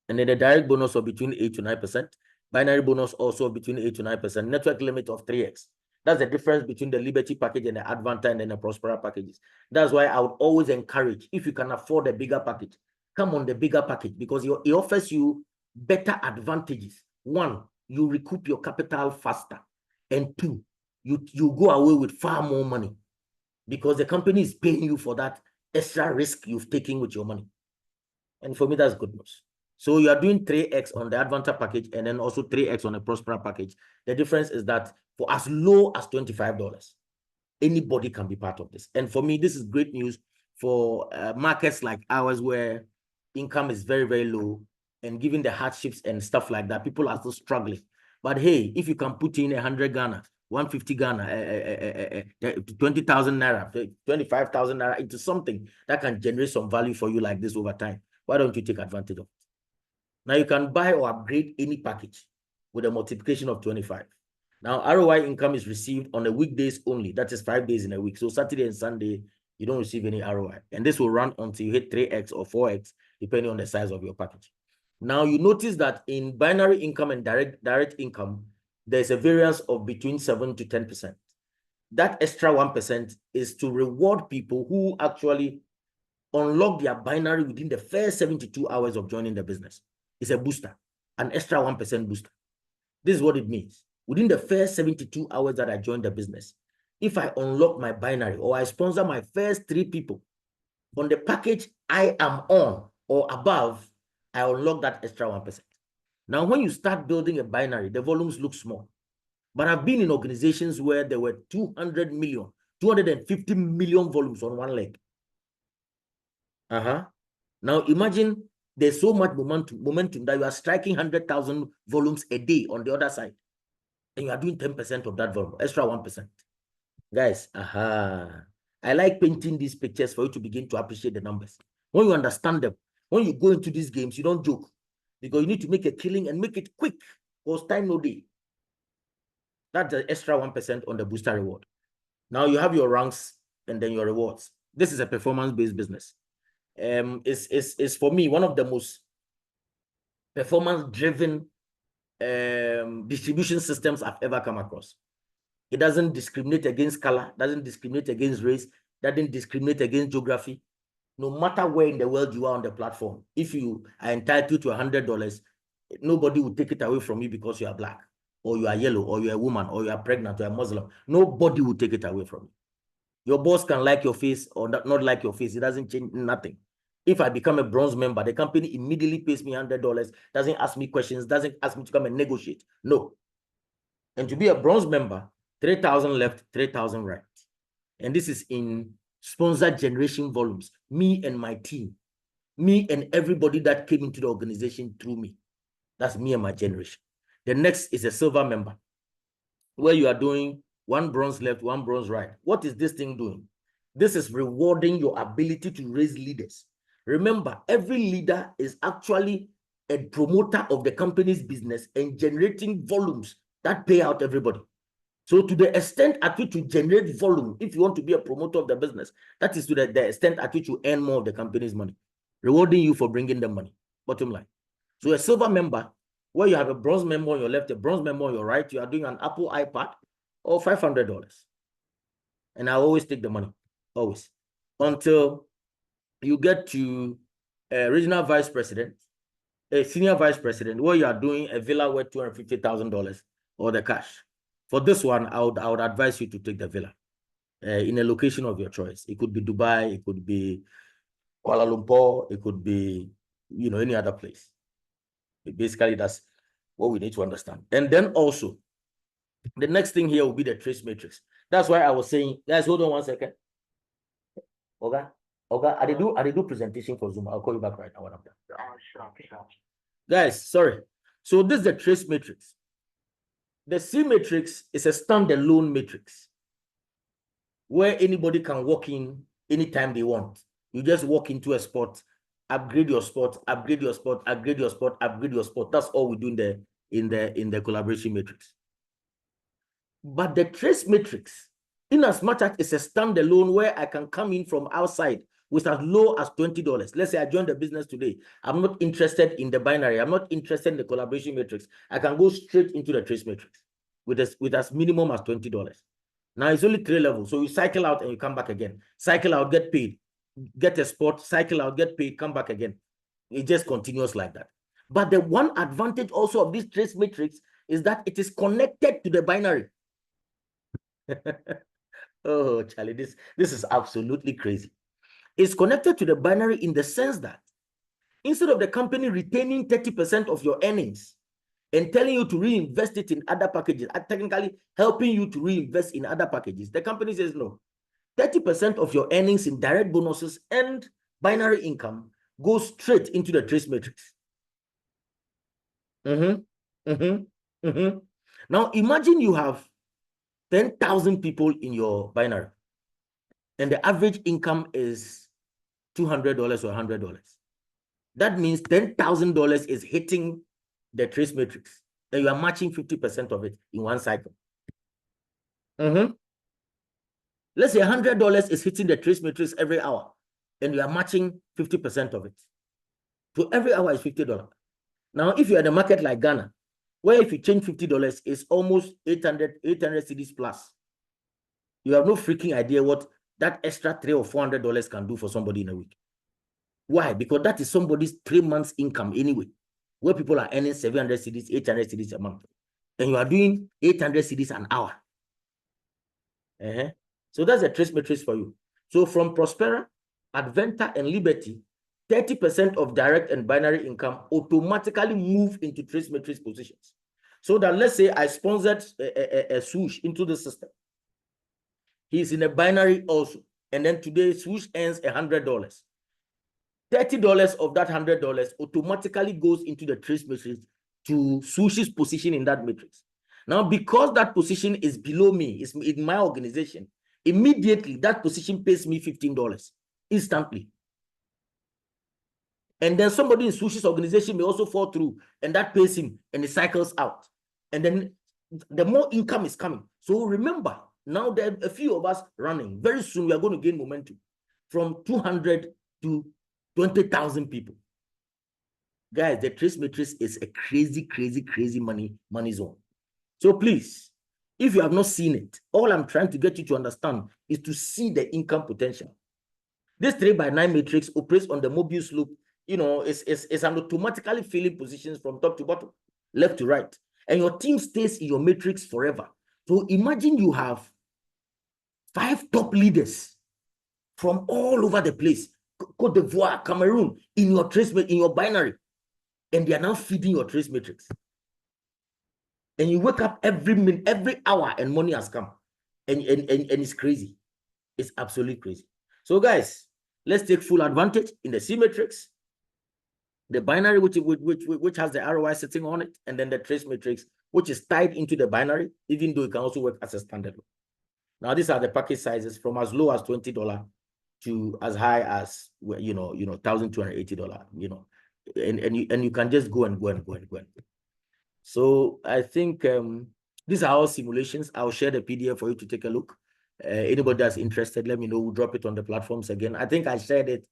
And then the direct bonus of between 8 to 9%. Binary bonus also between 8 to 9%. Network limit of 3x. That's the difference between the Liberty package and the Advanta and then the Prospera packages. That's why I would always encourage, if you can afford a bigger package, come on the bigger package because it offers you better advantages. One, you recoup your capital faster. And two, you go away with far more money because the company is paying you for that extra risk you've taken with your money. And for me, that's good news. So you are doing 3x on the Advanta package and then also 3x on the Prospera package. The difference is that for as low as $25, anybody can be part of this. And for me, this is great news for markets like ours where income is very, very low, and given the hardships and stuff like that, people are still struggling. But hey, if you can put in 100 Ghana, 150 Ghana, 20,000 Naira, 25,000 Naira into something that can generate some value for you like this over time, why don't you take advantage of it? Now you can buy or upgrade any package with a multiplication of 25. Now, ROI income is received on the weekdays only. That is 5 days in a week. So Saturday and Sunday, you don't receive any ROI. And this will run until you hit 3x or 4x, depending on the size of your package. Now, you notice that in binary income and direct income, there's a variance of between 7 to 10%. That extra 1% is to reward people who actually unlock their binary within the first 72 hours of joining the business. It's a booster, an extra 1% booster. This is what it means. Within the first 72 hours that I joined the business, if I unlock my binary or I sponsor my first 3 people on the package I am on or above, I unlock that extra 1%. Now, when you start building a binary, the volumes look small. But I've been in organizations where there were 200 million, 250 million volumes on one leg. Now, imagine there's so much momentum that you are striking 100,000 volumes a day on the other side. And you are doing 10% of that volume, extra 1%. Guys, I like painting these pictures for you to begin to appreciate the numbers. When you understand them, when you go into these games, you don't joke. Because you need to make a killing and make it quick. Because time no day. That's the extra 1% on the booster reward. Now you have your ranks and then your rewards. This is a performance-based business. It's for me one of the most performance-driven distribution systems I've ever come across. It doesn't discriminate against color, doesn't discriminate against race, doesn't discriminate against geography. No matter where in the world you are on the platform, if you are entitled to $100, nobody will take it away from you because you are black, or you are yellow, or you're a woman, or you are pregnant, or you're a Muslim. Nobody will take it away from you. Your boss can like your face or not like your face. It doesn't change nothing. If I become a bronze member, the company immediately pays me $100, doesn't ask me questions, doesn't ask me to come and negotiate. No. And to be a bronze member, 3,000 left, 3,000 right. And this is in sponsor generation volumes. Me and my team. Me and everybody that came into the organization through me. That's me and my generation. The next is a silver member, where you are doing 1 bronze left, 1 bronze right. What is this thing doing? This is rewarding your ability to raise leaders. Remember, every leader is actually a promoter of the company's business and generating volumes that pay out everybody. So to the extent at which you generate volume, if you want to be a promoter of the business, that is to the extent at which you earn more of the company's money, rewarding you for bringing them money, bottom line. So a silver member, where you have a bronze member on your left, a bronze member on your right, you are doing an Apple iPad or $500. And I always take the money, always, until you get to a regional vice president, a senior vice president, where you are doing a villa worth $250,000 or the cash. For this one, I would advise you to take the villa in a location of your choice. It could be Dubai, it could be Kuala Lumpur, it could be, any other place. Basically, that's what we need to understand. And then also, the next thing here will be the trace matrix. That's why I was saying, guys, hold on 1 second. Okay, I did do presentation for Zoom. I'll call you back right now when I'm done. Sure. Guys, sorry. So this is the trace matrix. The C matrix is a standalone matrix where anybody can walk in anytime they want. You just walk into a spot upgrade your spot, upgrade your spot, upgrade your spot, upgrade your spot. That's all we do in the collaboration matrix. But the trace matrix, in as much as it's a standalone where I can come in from outside with as low as $20. Let's say I joined the business today. I'm not interested in the binary. I'm not interested in the collaboration matrix. I can go straight into the trace matrix with as minimum as $20. Now it's only 3 levels. So you cycle out and you come back again. Cycle out, get paid, get a spot, cycle out, get paid, come back again. It just continues like that. But the one advantage also of this trace matrix is that it is connected to the binary. Oh, Charlie, this is absolutely crazy. It's connected to the binary in the sense that instead of the company retaining 30% of your earnings and telling you to reinvest it in other packages, technically helping you to reinvest in other packages, the company says no. 30% of your earnings in direct bonuses and binary income goes straight into the trace matrix. Now imagine you have 10,000 people in your binary, and the average income is $200 or $100. That means $10,000 is hitting the trace matrix, and you are matching 50% of it in one cycle. Let's say $100 is hitting the trace matrix every hour, and you are matching 50% of it. So every hour is $50. Now, if you're in a market like Ghana, where if you change $50, it's almost 800 cedis plus. You have no freaking idea what that extra $300 or $400 can do for somebody in a week. Why? Because that is somebody's 3 months income anyway, where people are earning 700 cedis, 800 cedis a month, and you are doing 800 cedis an hour. So that's a trace matrix for you. So from Prospera, Adventa, and Liberty, 30% of direct and binary income automatically move into trace matrix positions. So that let's say I sponsored a swoosh into the system. He's in a binary also. And then today swoosh earns $100. $30 of that $100 automatically goes into the trace matrix to swoosh's position in that matrix. Now, because that position is below me, it's in my organization, immediately that position pays me $15 instantly. And then somebody in swoosh's organization may also fall through, and that pays him, and it cycles out. And then the more income is coming. So remember, now there are a few of us running. Very soon we are going to gain momentum from 200 to 20,000 people. Guys, the trace matrix is a crazy, crazy, crazy money zone. So please, if you have not seen it, all I'm trying to get you to understand is to see the income potential. This 3x9 matrix operates on the Mobius loop. You know, it's automatically filling positions from top to bottom, left to right. And your team stays in your matrix forever. So imagine you have 5 top leaders from all over the place, Côte d'Ivoire, Cameroon, in your trace, in your binary, and they are now feeding your trace matrix. And you wake up every minute, every hour, and money has come, and it's crazy. It's absolutely crazy. So guys, let's take full advantage in the C matrix, the binary which has the ROI sitting on it, and then the trace matrix which is tied into the binary, even though it can also work as a standalone. Now these are the package sizes from as low as $20 to as high as $1,280. And you can just go and go. So I think these are all simulations. I'll share the PDF for you to take a look. Anybody that's interested, let me know. We'll drop it on the platforms again. I think I shared it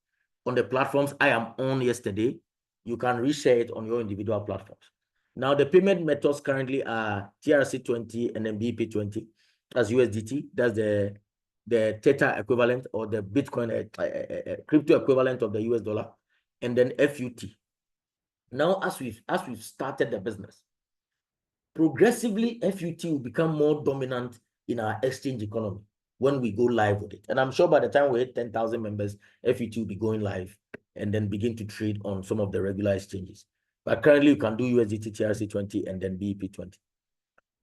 on the platforms I am on yesterday. You can reshare it on your individual platforms. Now, the payment methods currently are TRC20 and then BP20 as USDT. That's the Theta equivalent or the Bitcoin crypto equivalent of the US dollar, and then FUT. Now, as we've started the business, progressively FUT will become more dominant in our exchange economy when we go live with it. And I'm sure by the time we hit 10,000 members, FUT will be going live and then begin to trade on some of the regular exchanges. But currently, you can do USDT TRC20 and then BEP20.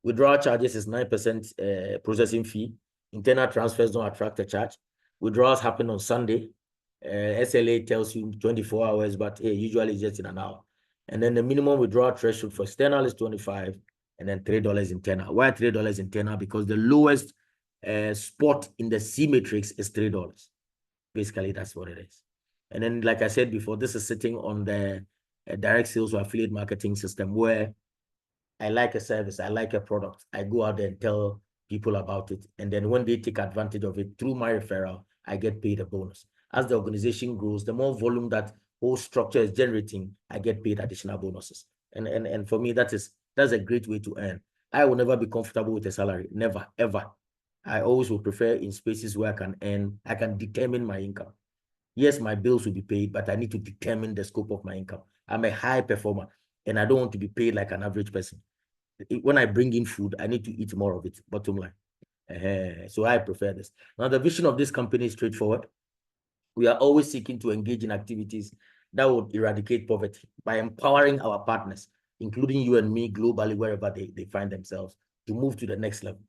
Withdrawal charges is 9% processing fee. Internal transfers don't attract a charge. Withdrawals happen on Sunday. SLA tells you 24 hours, but hey, usually it's just in an hour. And then the minimum withdrawal threshold for external is 25, and then $3 internal. Why $3 internal? Because the lowest spot in the C matrix is $3. Basically, that's what it is. And then, like I said before, this is sitting on the direct sales or affiliate marketing system where I like a service, I like a product, I go out there and tell people about it. And then when they take advantage of it through my referral, I get paid a bonus. As the organization grows, the more volume that whole structure is generating, I get paid additional bonuses. And for me, that's a great way to earn. I will never be comfortable with a salary. Never, ever. I always will prefer in spaces where I can earn, I can determine my income. Yes, my bills will be paid, but I need to determine the scope of my income. I'm a high performer, and I don't want to be paid like an average person. When I bring in food, I need to eat more of it, bottom line. So I prefer this. Now, the vision of this company is straightforward. We are always seeking to engage in activities that would eradicate poverty by empowering our partners, including you and me globally, wherever they find themselves, to move to the next level.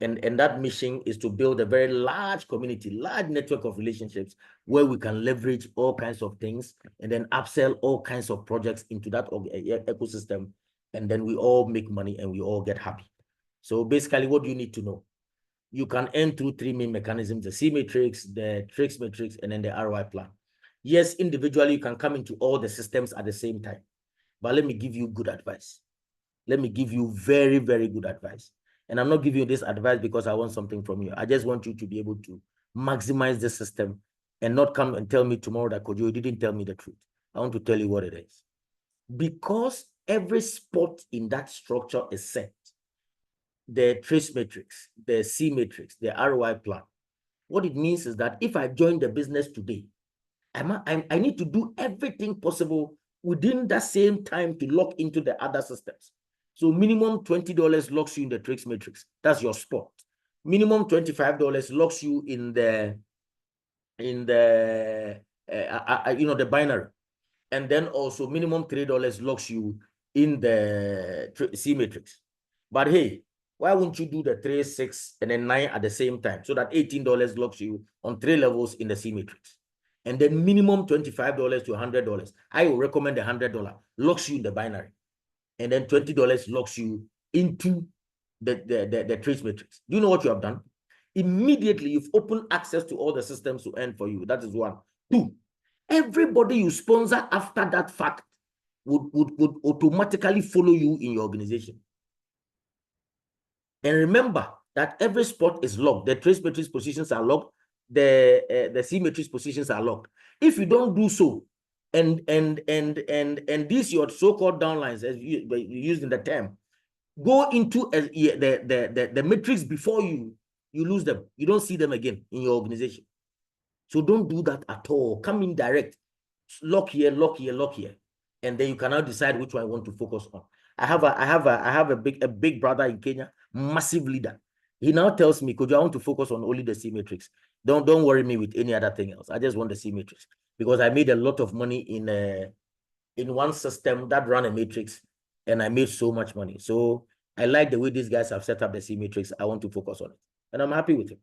And that mission is to build a very large community, large network of relationships where we can leverage all kinds of things and then upsell all kinds of projects into that ecosystem. And then we all make money and we all get happy. So basically, what do you need to know? You can earn through three main mechanisms: the C matrix, the tricks matrix, and then the ROI plan. Yes, individually, you can come into all the systems at the same time. But let me give you good advice. Let me give you very, very good advice. And I'm not giving you this advice because I want something from you. I just want you to be able to maximize the system and not come and tell me tomorrow that Kojo, you didn't tell me the truth. I want to tell you what it is. Because every spot in that structure is set, the trace matrix, the C matrix, the ROI plan. What it means is that if I join the business today, I need to do everything possible within that same time to lock into the other systems. So minimum $20 locks you in the tricks matrix. That's your spot. Minimum $25 locks you in the the binary. And then also minimum $3 locks you in the C matrix. But hey, why won't you do the 3, 6, and then 9 at the same time so that $18 locks you on 3 levels in the C matrix? And then minimum $25 to $100. I will recommend the $100 locks you in the binary. And then $20 locks you into the trace matrix. Do you know what you have done? Immediately, you've opened access to all the systems to earn for you. That is 1. 2, everybody you sponsor after that fact would automatically follow you in your organization. And remember that every spot is locked. The trace matrix positions are locked. The C matrix positions are locked. If you don't do so, and these your so-called downlines, as used in the term, go into the matrix before you lose them. You don't see them again in your organization. So don't do that at all. Come in direct, lock here, lock here, lock here, and then you can now decide which one I want to focus on. I have a big brother in Kenya, massive leader. He now tells me, Kojo, I want to focus on only the C matrix. Don't worry me with any other thing else. I just want the C matrix because I made a lot of money in one system that ran a matrix, and I made so much money. So I like the way these guys have set up the C matrix. I want to focus on it, and I'm happy with it.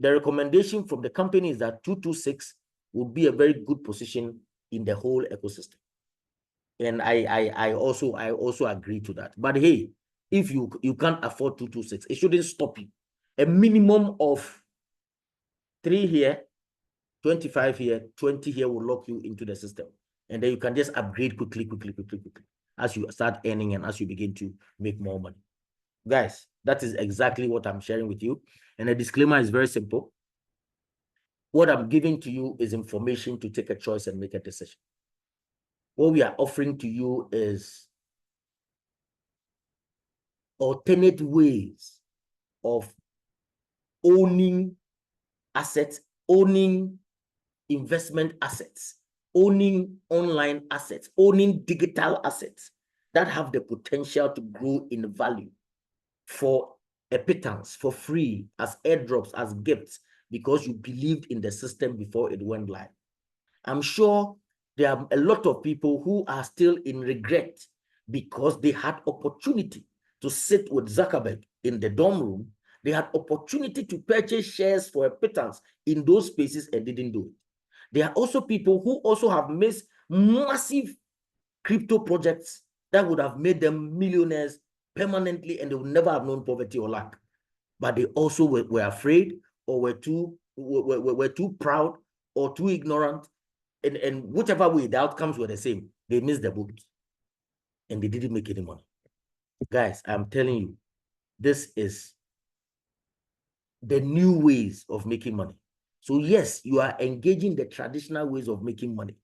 The recommendation from the company is that 226 would be a very good position in the whole ecosystem. And I also agree to that. But hey, if you can't afford 226, it shouldn't stop you. A minimum of 3 here, 25 here, 20 here will lock you into the system. And then you can just upgrade quickly as you start earning and as you begin to make more money. Guys, that is exactly what I'm sharing with you. And the disclaimer is very simple. What I'm giving to you is information to take a choice and make a decision. What we are offering to you is alternate ways of owning assets, owning investment assets, owning online assets, owning digital assets that have the potential to grow in value for a pittance, for free, as airdrops, as gifts, because you believed in the system before it went live. I'm sure there are a lot of people who are still in regret because they had opportunity to sit with Zuckerberg in the dorm room. They had opportunity to purchase shares for a pittance in those spaces and didn't do it. There are also people who also have missed massive crypto projects that would have made them millionaires permanently, and they would never have known poverty or lack. But they also were afraid, or were too proud, or too ignorant, and whichever way, the outcomes were the same. They missed the boat and they didn't make any money. Guys, I'm telling you, this is the new ways of making money. So yes, you are engaging the traditional ways of making money,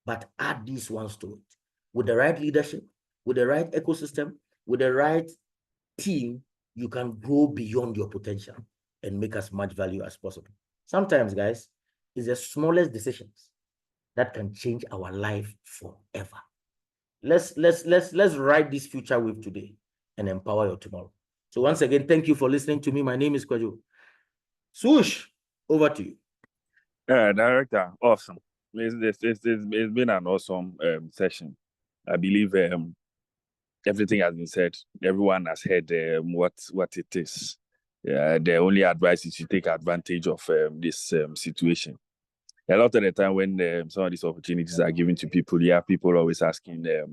but add these ones to it. With the right leadership, with the right ecosystem, with the right team, you can grow beyond your potential and make as much value as possible. Sometimes, guys, it's the smallest decisions that can change our life forever. Let's ride this future wave today and empower your tomorrow. So once again, thank you for listening to me. My name is Kwadwo. Swoosh, over to you. Director, awesome. It's been an awesome session. I believe everything has been said. Everyone has heard what it is. The only advice is to take advantage of this situation. A lot of the time when some of these opportunities are given to people, you have people always asking the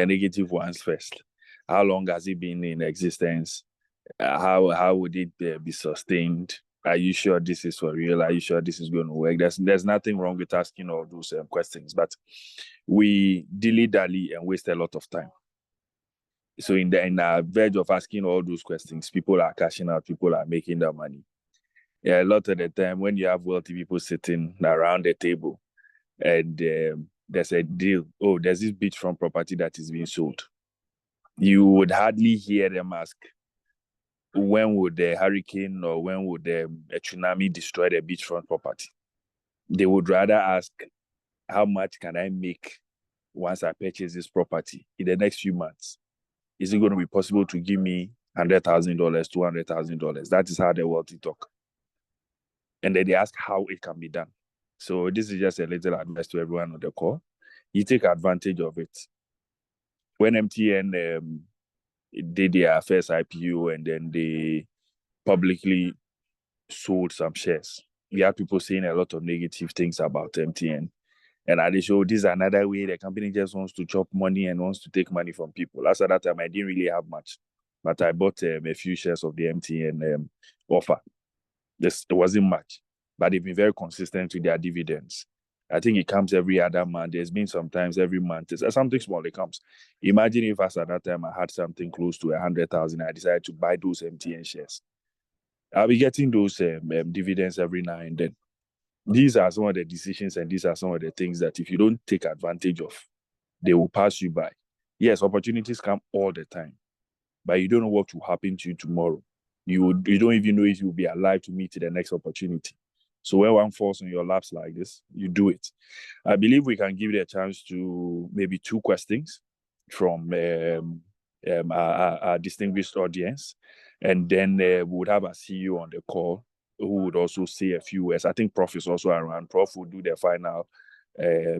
negative ones first. How long has it been in existence? How would it be sustained? Are you sure this is for real? Are you sure this is going to work? There's nothing wrong with asking all those questions, but we dilly-dally and waste a lot of time. So in the verge of asking all those questions, people are cashing out, people are making their money. Yeah, a lot of the time when you have wealthy people sitting around the table and there's a deal, oh, there's this beachfront property that is being sold. You would hardly hear them ask, when would the hurricane or when would a tsunami destroy the beachfront property? They would rather ask, how much can I make once I purchase this property in the next few months? Is it going to be possible to give me $100,000, $200,000? That is how the wealthy talk. And then they ask how it can be done. So this is just a little advice to everyone on the call. You take advantage of it. When MTN did their first IPO and then they publicly sold some shares, we had people saying a lot of negative things about MTN. And at the show, this is another way the company just wants to chop money and wants to take money from people. As at that time, I didn't really have much, but I bought a few shares of the MTN offer. It wasn't much, but they've been very consistent with their dividends. I think it comes every other month. There's been sometimes every month. It's something small, it comes. Imagine if as at that time I had something close to 100,000, I decided to buy those MTN shares. I'll be getting those dividends every now and then. These are some of the decisions and these are some of the things that if you don't take advantage of, they will pass you by. Yes, opportunities come all the time, but you don't know what will happen to you tomorrow. You don't even know if you'll be alive to meet the next opportunity. So when one falls on your laps like this, you do it. I believe we can give it a chance to maybe 2 questions from our distinguished audience. And then we would have a CEO on the call who would also say a few words. I think Prof is also around. Prof will do the final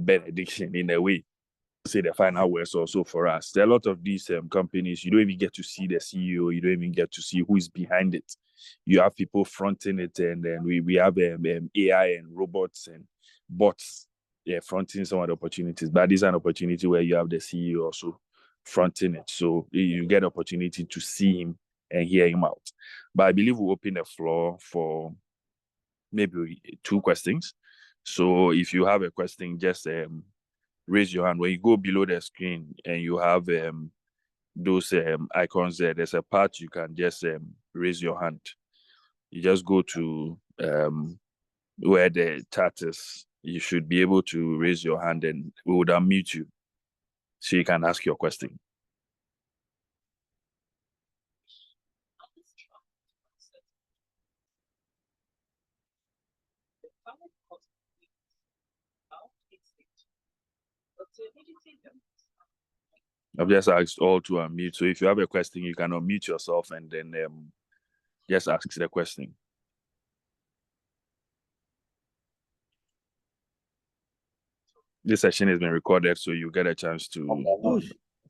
benediction in a way. Say the final words also for us. There are a lot of these companies, you don't even get to see the CEO, you don't even get to see who is behind it. You have people fronting it, and then we have AI and robots and bots fronting some of the opportunities. But this is an opportunity where you have the CEO also fronting it. So you get opportunity to see him and hear him out. But I believe we'll open the floor for maybe 2 questions. So if you have a question, just raise your hand. When you go below the screen and you have those icons there, there's a part you can just raise your hand. You just go to where the chat is. You should be able to raise your hand and we would unmute you so you can ask your question. I've just asked all to unmute. So if you have a question, you can unmute yourself and then just ask the question. This session has been recorded, so you get a chance to.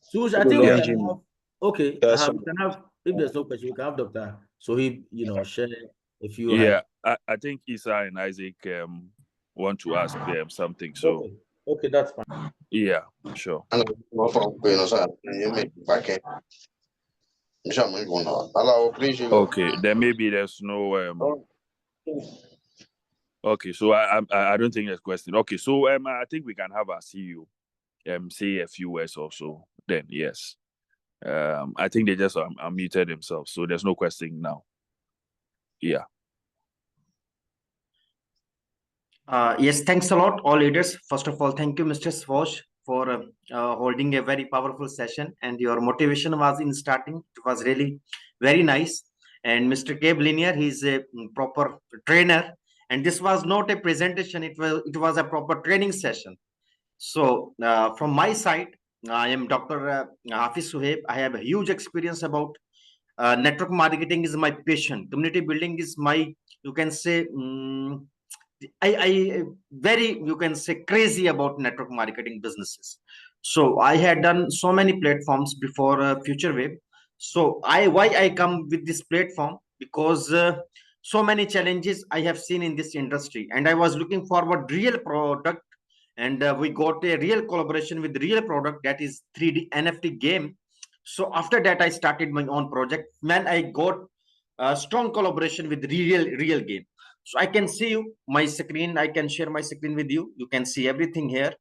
Sush, I think we can have. Okay, we can have. If there's no question, we can have Dr. So he, share a few. Yeah, I think Isa and Isaac want to ask something. So okay, that's fine. Yeah, sure. Okay, then maybe there's no Okay, so I don't think there's question. Okay, so I think we can have our CEO say a few words also. Then yes, I think they just unmuted themselves, so there's no question now. Yeah. Yes, thanks a lot, all leaders. First of all, thank you, Mr. Swosh, for holding a very powerful session, and your motivation was in starting. It was really very nice. And Mr. Gabe Linear, he's a proper trainer, and this was not a presentation; it was a proper training session. So, from my side, I am Dr. Hafiz Suhaib. I have a huge experience about network marketing is my passion. Community building is my, you can say, I very, you can say, crazy about network marketing businesses. So I had done so many platforms before Future Wave. So why I come with this platform, because so many challenges I have seen in this industry, and I was looking forward real product, and we got a real collaboration with real product, that is 3D NFT game. So after that, I started my own project. Man, I got a strong collaboration with real game. So I can see you my screen. I can share my screen with you. You can see everything here.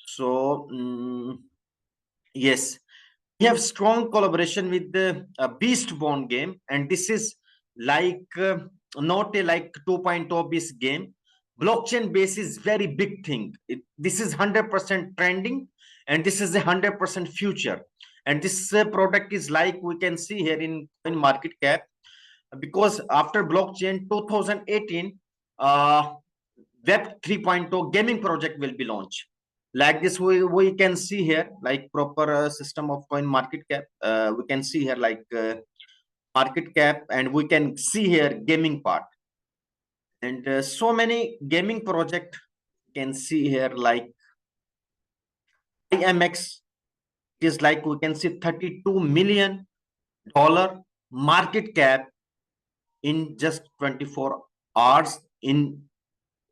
So yes, we have strong collaboration with the Beast Borne game, and this is like not a like 2.0 Beast game. Blockchain base is very big thing. This is 100% trending, and this is a 100% future. And this product is like we can see here in market cap, because after blockchain 2018, Web 3.0 gaming project will be launched. Like this, we can see here like proper system of coin market cap. We can see here like market cap, and we can see here gaming part. And so many gaming project can see here like IMX is like we can see $32 million market cap in just 24 hours in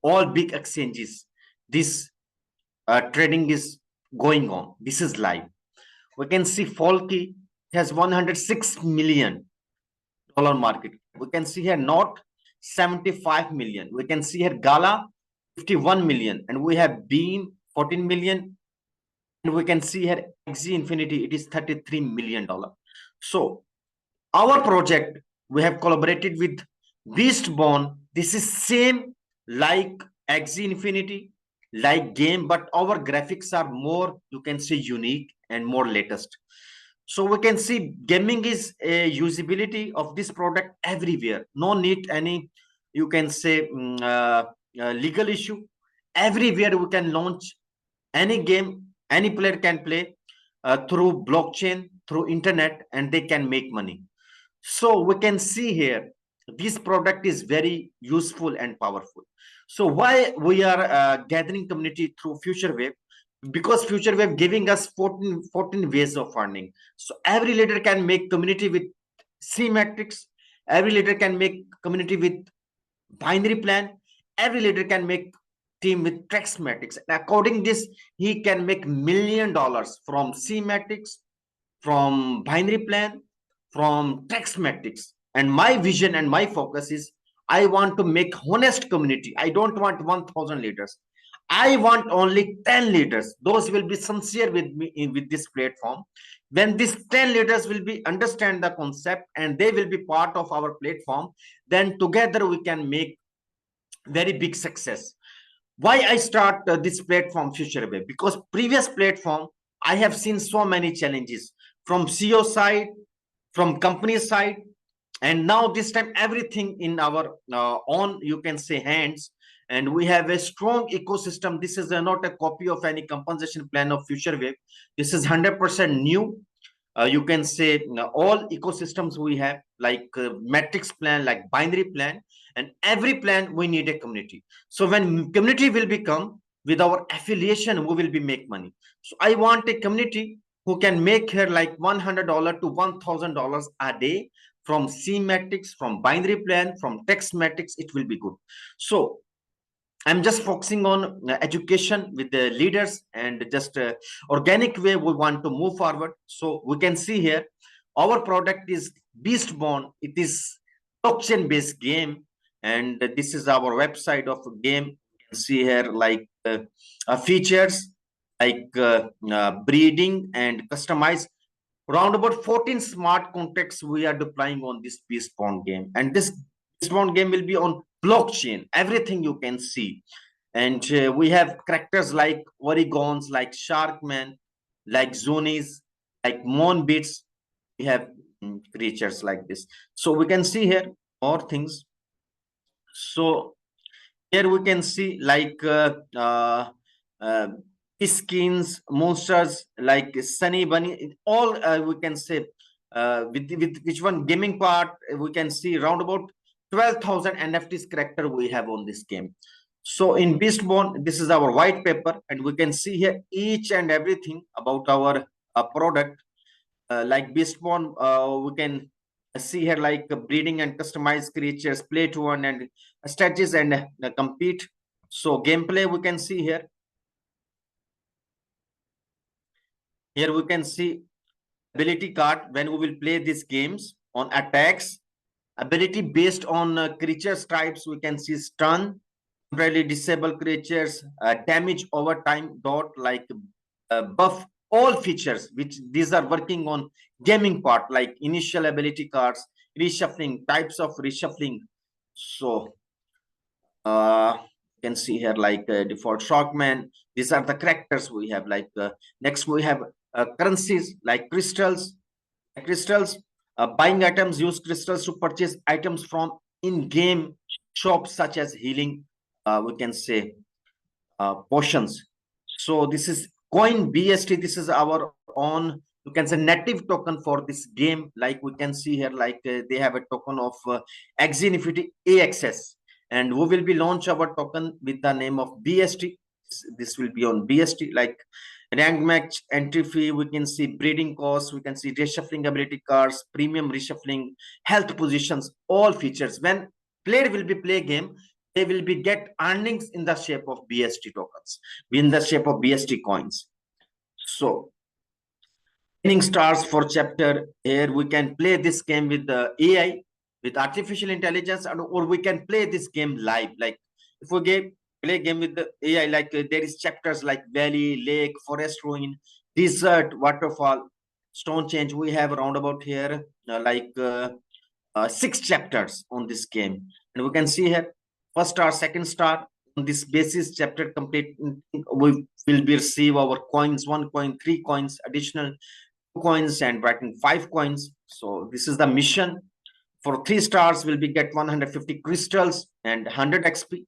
all big exchanges. This trading is going on. This is live. We can see Folky has $106 million market. We can see here Not 75 million. We can see here Gala 51 million, and we have Beam 14 million, and we can see here XZ Infinity, it is $33 million. So our project, we have collaborated with Beast Borne. This is same like XZ Infinity, like game, but our graphics are more, you can say, unique and more latest. So we can see gaming is a usability of this product everywhere. No need any, you can say, legal issue. Everywhere we can launch any game, any player can play through blockchain, through internet, and they can make money. So we can see here, this product is very useful and powerful. So why we are gathering community through Future Wave? Because Future Wave giving us 14 ways of earning. So every leader can make community with C metrics. Every leader can make community with binary plan. Every leader can make team with text metrics. And according this, he can make $1 million from C metrics, from binary plan, from text metrics. And my vision and my focus is I want to make honest community. I don't want 1,000 leaders. I want only 10 leaders. Those will be sincere with me with this platform. When these 10 leaders will be understand the concept and they will be part of our platform, then together we can make very big success. Why I start this platform Future Wave? Because previous platform, I have seen so many challenges from CEO side, from company side, and now this time everything in our own, you can say, hands, and we have a strong ecosystem. This is not a copy of any compensation plan of Future Wave. This is 100% new. You can say all ecosystems we have, like metrics plan, like binary plan, and every plan we need a community. So when community will become, with our affiliation, we will be make money. So I want a community who can make here like $100 to $1,000 a day from C metrics, from binary plan, from text metrics. It will be good. So I'm just focusing on education with the leaders, and just organic way we want to move forward. So we can see here, our product is Beast Borne. It is blockchain based game, And this is our website of game. You can see here like features like breeding and customize. Around about 14 smart contracts we are deploying on this Beast Borne game, and this Beast Borne game will be on blockchain. Everything you can see, and we have characters like Origons, like Sharkman, like Zonies, like Moonbits. We have creatures like this. So we can see here more things. So here we can see like uh, skins, monsters like Sunny Bunny, all we can say with which one gaming part we can see around about 12,000 NFTs character we have on this game. So in Beast Borne, this is our white paper, and we can see here each and everything about our product. Like Beast Borne, we can see here like breeding and customized creatures, play to earn and strategies and compete. So gameplay we can see here. Here we can see ability card when we will play these games on attacks. Ability based on creatures types, we can see stun, temporarily disable creatures, damage over time, dot like buff, all features which these are working on gaming part like initial ability cards, reshuffling, types of reshuffling. So you can see here like default Shockman. These are the characters we have. Like next we have currencies like crystals. Buying items, use crystals to purchase items from in-game shops such as healing. We can say potions. So this is coin BST. This is our own, you can say, native token for this game. Like we can see here, like they have a token of Axie Infinity AXS, and we will be launch our token with the name of BST. This will be on BST. Like rank match entry fee, we can see breeding costs, we can see reshuffling ability cards, premium reshuffling, health positions, all features. When player will be play game, they will be get earnings in the shape of BST tokens, in the shape of BST coins. So winning stars for chapter, here we can play this game with the AI, with artificial intelligence, or we can play this game live. Like if we play game with the AI, like there is chapters like valley, lake, forest ruin, desert, waterfall, stone change. We have around about here 6 chapters on this game, and we can see here first star, second star. On this basis, chapter complete, we will be receive our coins, 1 coin, 3 coins, additional 2 coins, and writing 5 coins. So this is the mission. For 3 stars, will be get 150 crystals and 100 XP.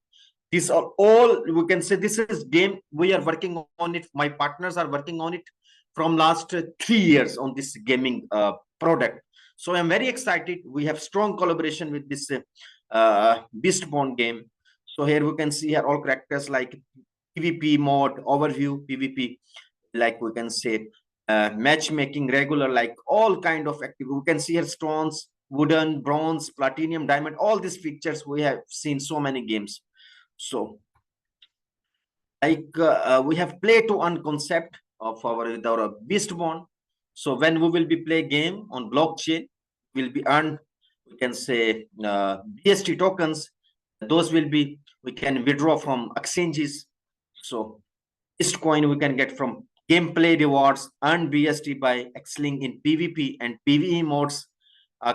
These are all, we can say, this is game we are working on it. My partners are working on it from last 3 years on this gaming product. So I'm very excited. We have strong collaboration with this Beast Borne game. So here we can see here all characters like PvP mode, overview, PvP, like we can say matchmaking, regular, like all kind of active. We can see here stones, wooden, bronze, platinum, diamond, all these features we have seen so many games. So like we have play to earn concept of our Beast Borne. So when we will be play game on blockchain, will be earned, we can say BST tokens. Those will be, we can withdraw from exchanges. So Beast coin we can get from gameplay rewards, earn BST by excelling in PvP and PvE modes,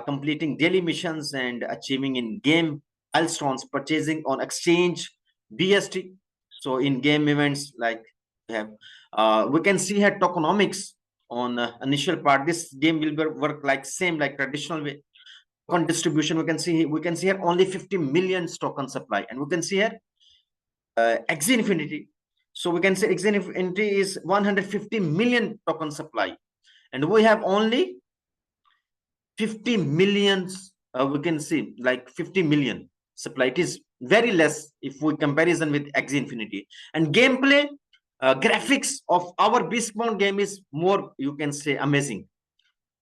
completing daily missions and achieving in game milestones, purchasing on exchange BST. So in game events, like we have, we can see here tokenomics on initial part. This game will work like same like traditional way. Token distribution, we can see here only 50 million token supply, and we can see here Axie Infinity. So we can say Axie Infinity is 150 million token supply, and we have only 50 millions. We can see like 50 million supply. It is very less if we comparison with Axie Infinity. And gameplay, graphics of our Beast Borne game is more, you can say, amazing.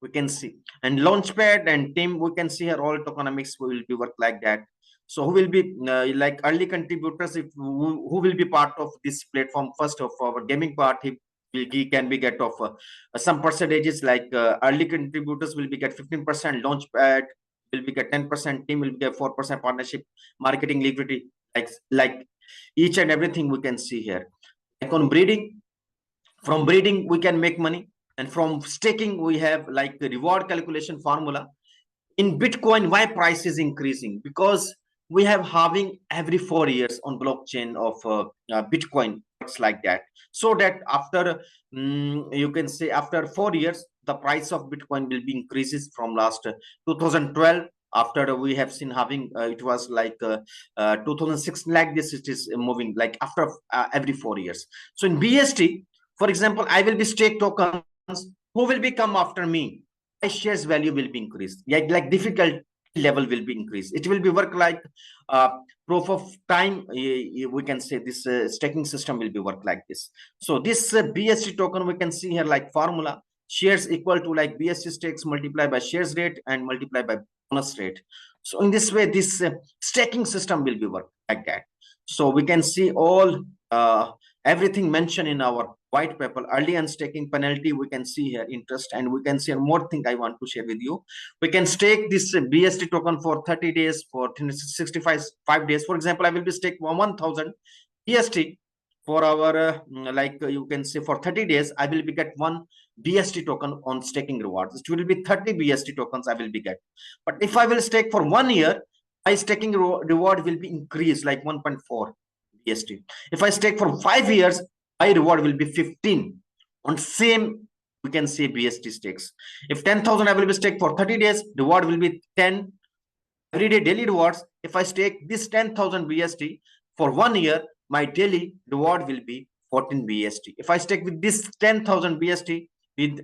We can see, and launchpad and team, we can see here all tokenomics will be work like that. So who will be like early contributors, if who will be part of this platform first of our gaming part, he can be get of some percentages, like early contributors will be get 15%, launchpad will be get 10%, team will get 4% partnership, marketing, liquidity, like each and everything we can see here. Like on breeding, from breeding we can make money, and from staking we have like the reward calculation formula. In Bitcoin, why price is increasing? Because we have halving every 4 years on blockchain of Bitcoin. It's like that. So that after, you can say after 4 years, the price of Bitcoin will be increases from last 2012. After we have seen halving, it was like 2006, like this, it is moving like after every 4 years. So in BST, for example, I will be stake tokens. Who will be come after me? My shares value will be increased. Like difficulty level will be increased. It will be work like proof of time. We can say this staking system will be work like this. So this BST token, we can see here like formula, shares equal to like BST stakes multiplied by shares rate and multiplied by bonus rate. So in this way, this staking system will be work like that. So we can see all everything mentioned in our white paper. Early unstaking penalty, we can see here interest, and we can see more thing I want to share with you. We can stake this BST token for 30 days, for 365 days. For example, I will be stake 1000 BST for our you can say for 30 days I will be get 1 BST token on staking rewards. It will be 30 BST tokens I will be get. But if I will stake for 1 year, my staking reward will be increased like 1.4 BST. If I stake for 5 years, my reward will be 15 on same, we can say BST stakes. If 10,000 I will be stake for 30 days, reward will be 10 everyday daily rewards. If I stake this 10,000 BST for 1 year, my daily reward will be 14 BST. If I stake with this 10,000 BST with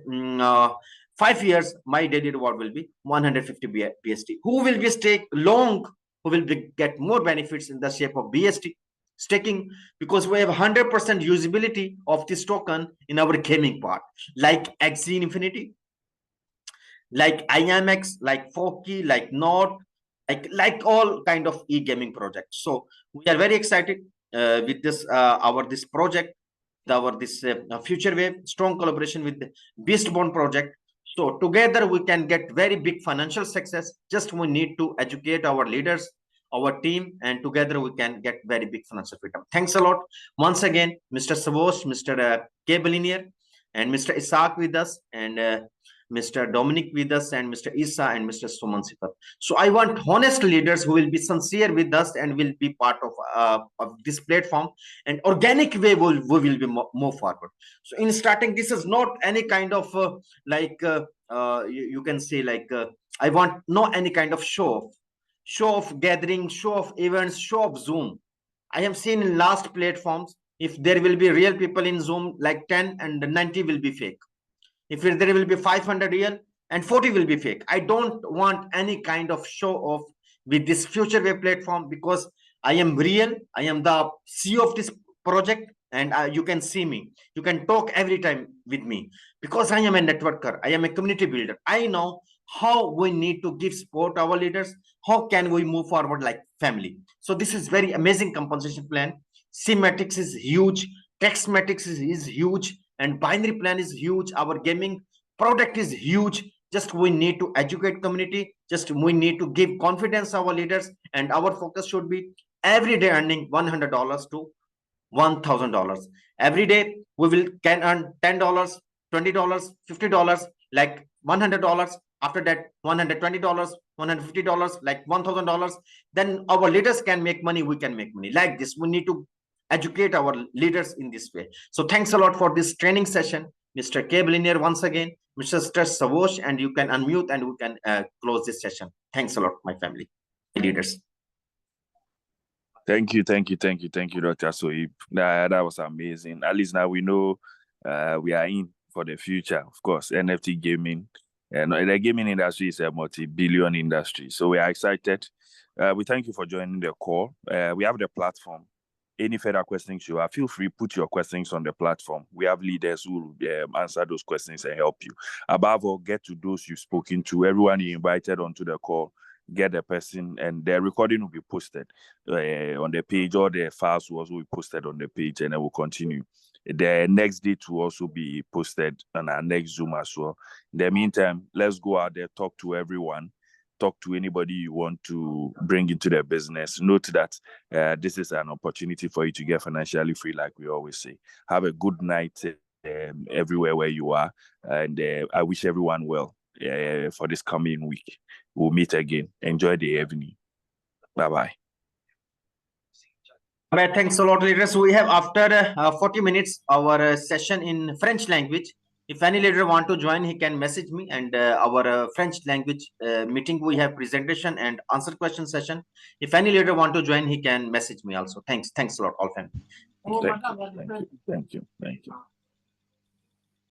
5 years, my daily reward will be 150 BST. Who will be stake long? Who will get more benefits in the shape of BST staking? Because we have 100% usability of this token in our gaming part, like Axie Infinity, like IMX, like Forky, like Node, like all kind of e-gaming projects. So we are very excited with this this project, this future wave, strong collaboration with the Beast Borne project. So together we can get very big financial success. Just we need to educate our leaders, our team, and together we can get very big financial freedom. Thanks a lot once again, Mr. Savosh, Mr. K. Billionaire, and Mr. Isaac with us, and Mr. Dominic with us, and Mr. Isa, and Mr. Suman Sifat. So I want honest leaders who will be sincere with us and will be part of this platform, and organic way we will be move forward. So in starting, this is not any kind of you can say I want no any kind of show of gathering, show of events, show of Zoom. I have seen in last platforms, if there will be real people in Zoom, like 10 and 90 will be fake. If there will be 500 real and 40 will be fake. I don't want any kind of show off with this future wave platform, because I am real. I am the CEO of this project, and you can see me. You can talk every time with me, because I am a networker. I am a community builder. I know how we need to give support our leaders. How can we move forward like family? So this is very amazing compensation plan. Matrix is huge. Text Matrix is huge. And binary plan is huge. Our gaming product is huge. Just we need to educate community. Just we need to give confidence our leaders, and our focus should be every day earning $100 to $1,000. Every day we can earn $10, $20, $50, like $100. After that, $120, $150, like $1,000. Then our leaders can make money. We can make money like this. We need to educate our leaders in this way. So thanks a lot for this training session, Mr. K. Billionaire, once again, Mr. Savosh, and you can unmute and we can close this session. Thanks a lot, my family, my leaders. Thank you, Dr. Soib. That was amazing. At least now we know we are in for the future. Of course, NFT gaming, and the gaming industry is a multi-billion industry. So we are excited. We thank you for joining the call. We have the platform. Any further questions you have, feel free, put your questions on the platform. We have leaders who will answer those questions and help you. Above all, get to those you've spoken to, everyone you invited onto the call, get the person, and the recording will be posted on the page, or the files will also be posted on the page, and it will continue. The next date will also be posted on our next Zoom as well. In the meantime, let's go out there, talk to everyone, talk to anybody you want to bring into their business. Note that this is an opportunity for you to get financially free, like we always say. Have a good night everywhere where you are, and I wish everyone well for this coming week. We'll meet again. Enjoy the evening. Bye-bye. Thanks a lot, leaders. We have, after 40 minutes, our session in French language. If any leader want to join, he can message me, and our French language meeting, we have presentation and answer question session. If any leader want to join, he can message me also. Thanks a lot, all family. Thank you.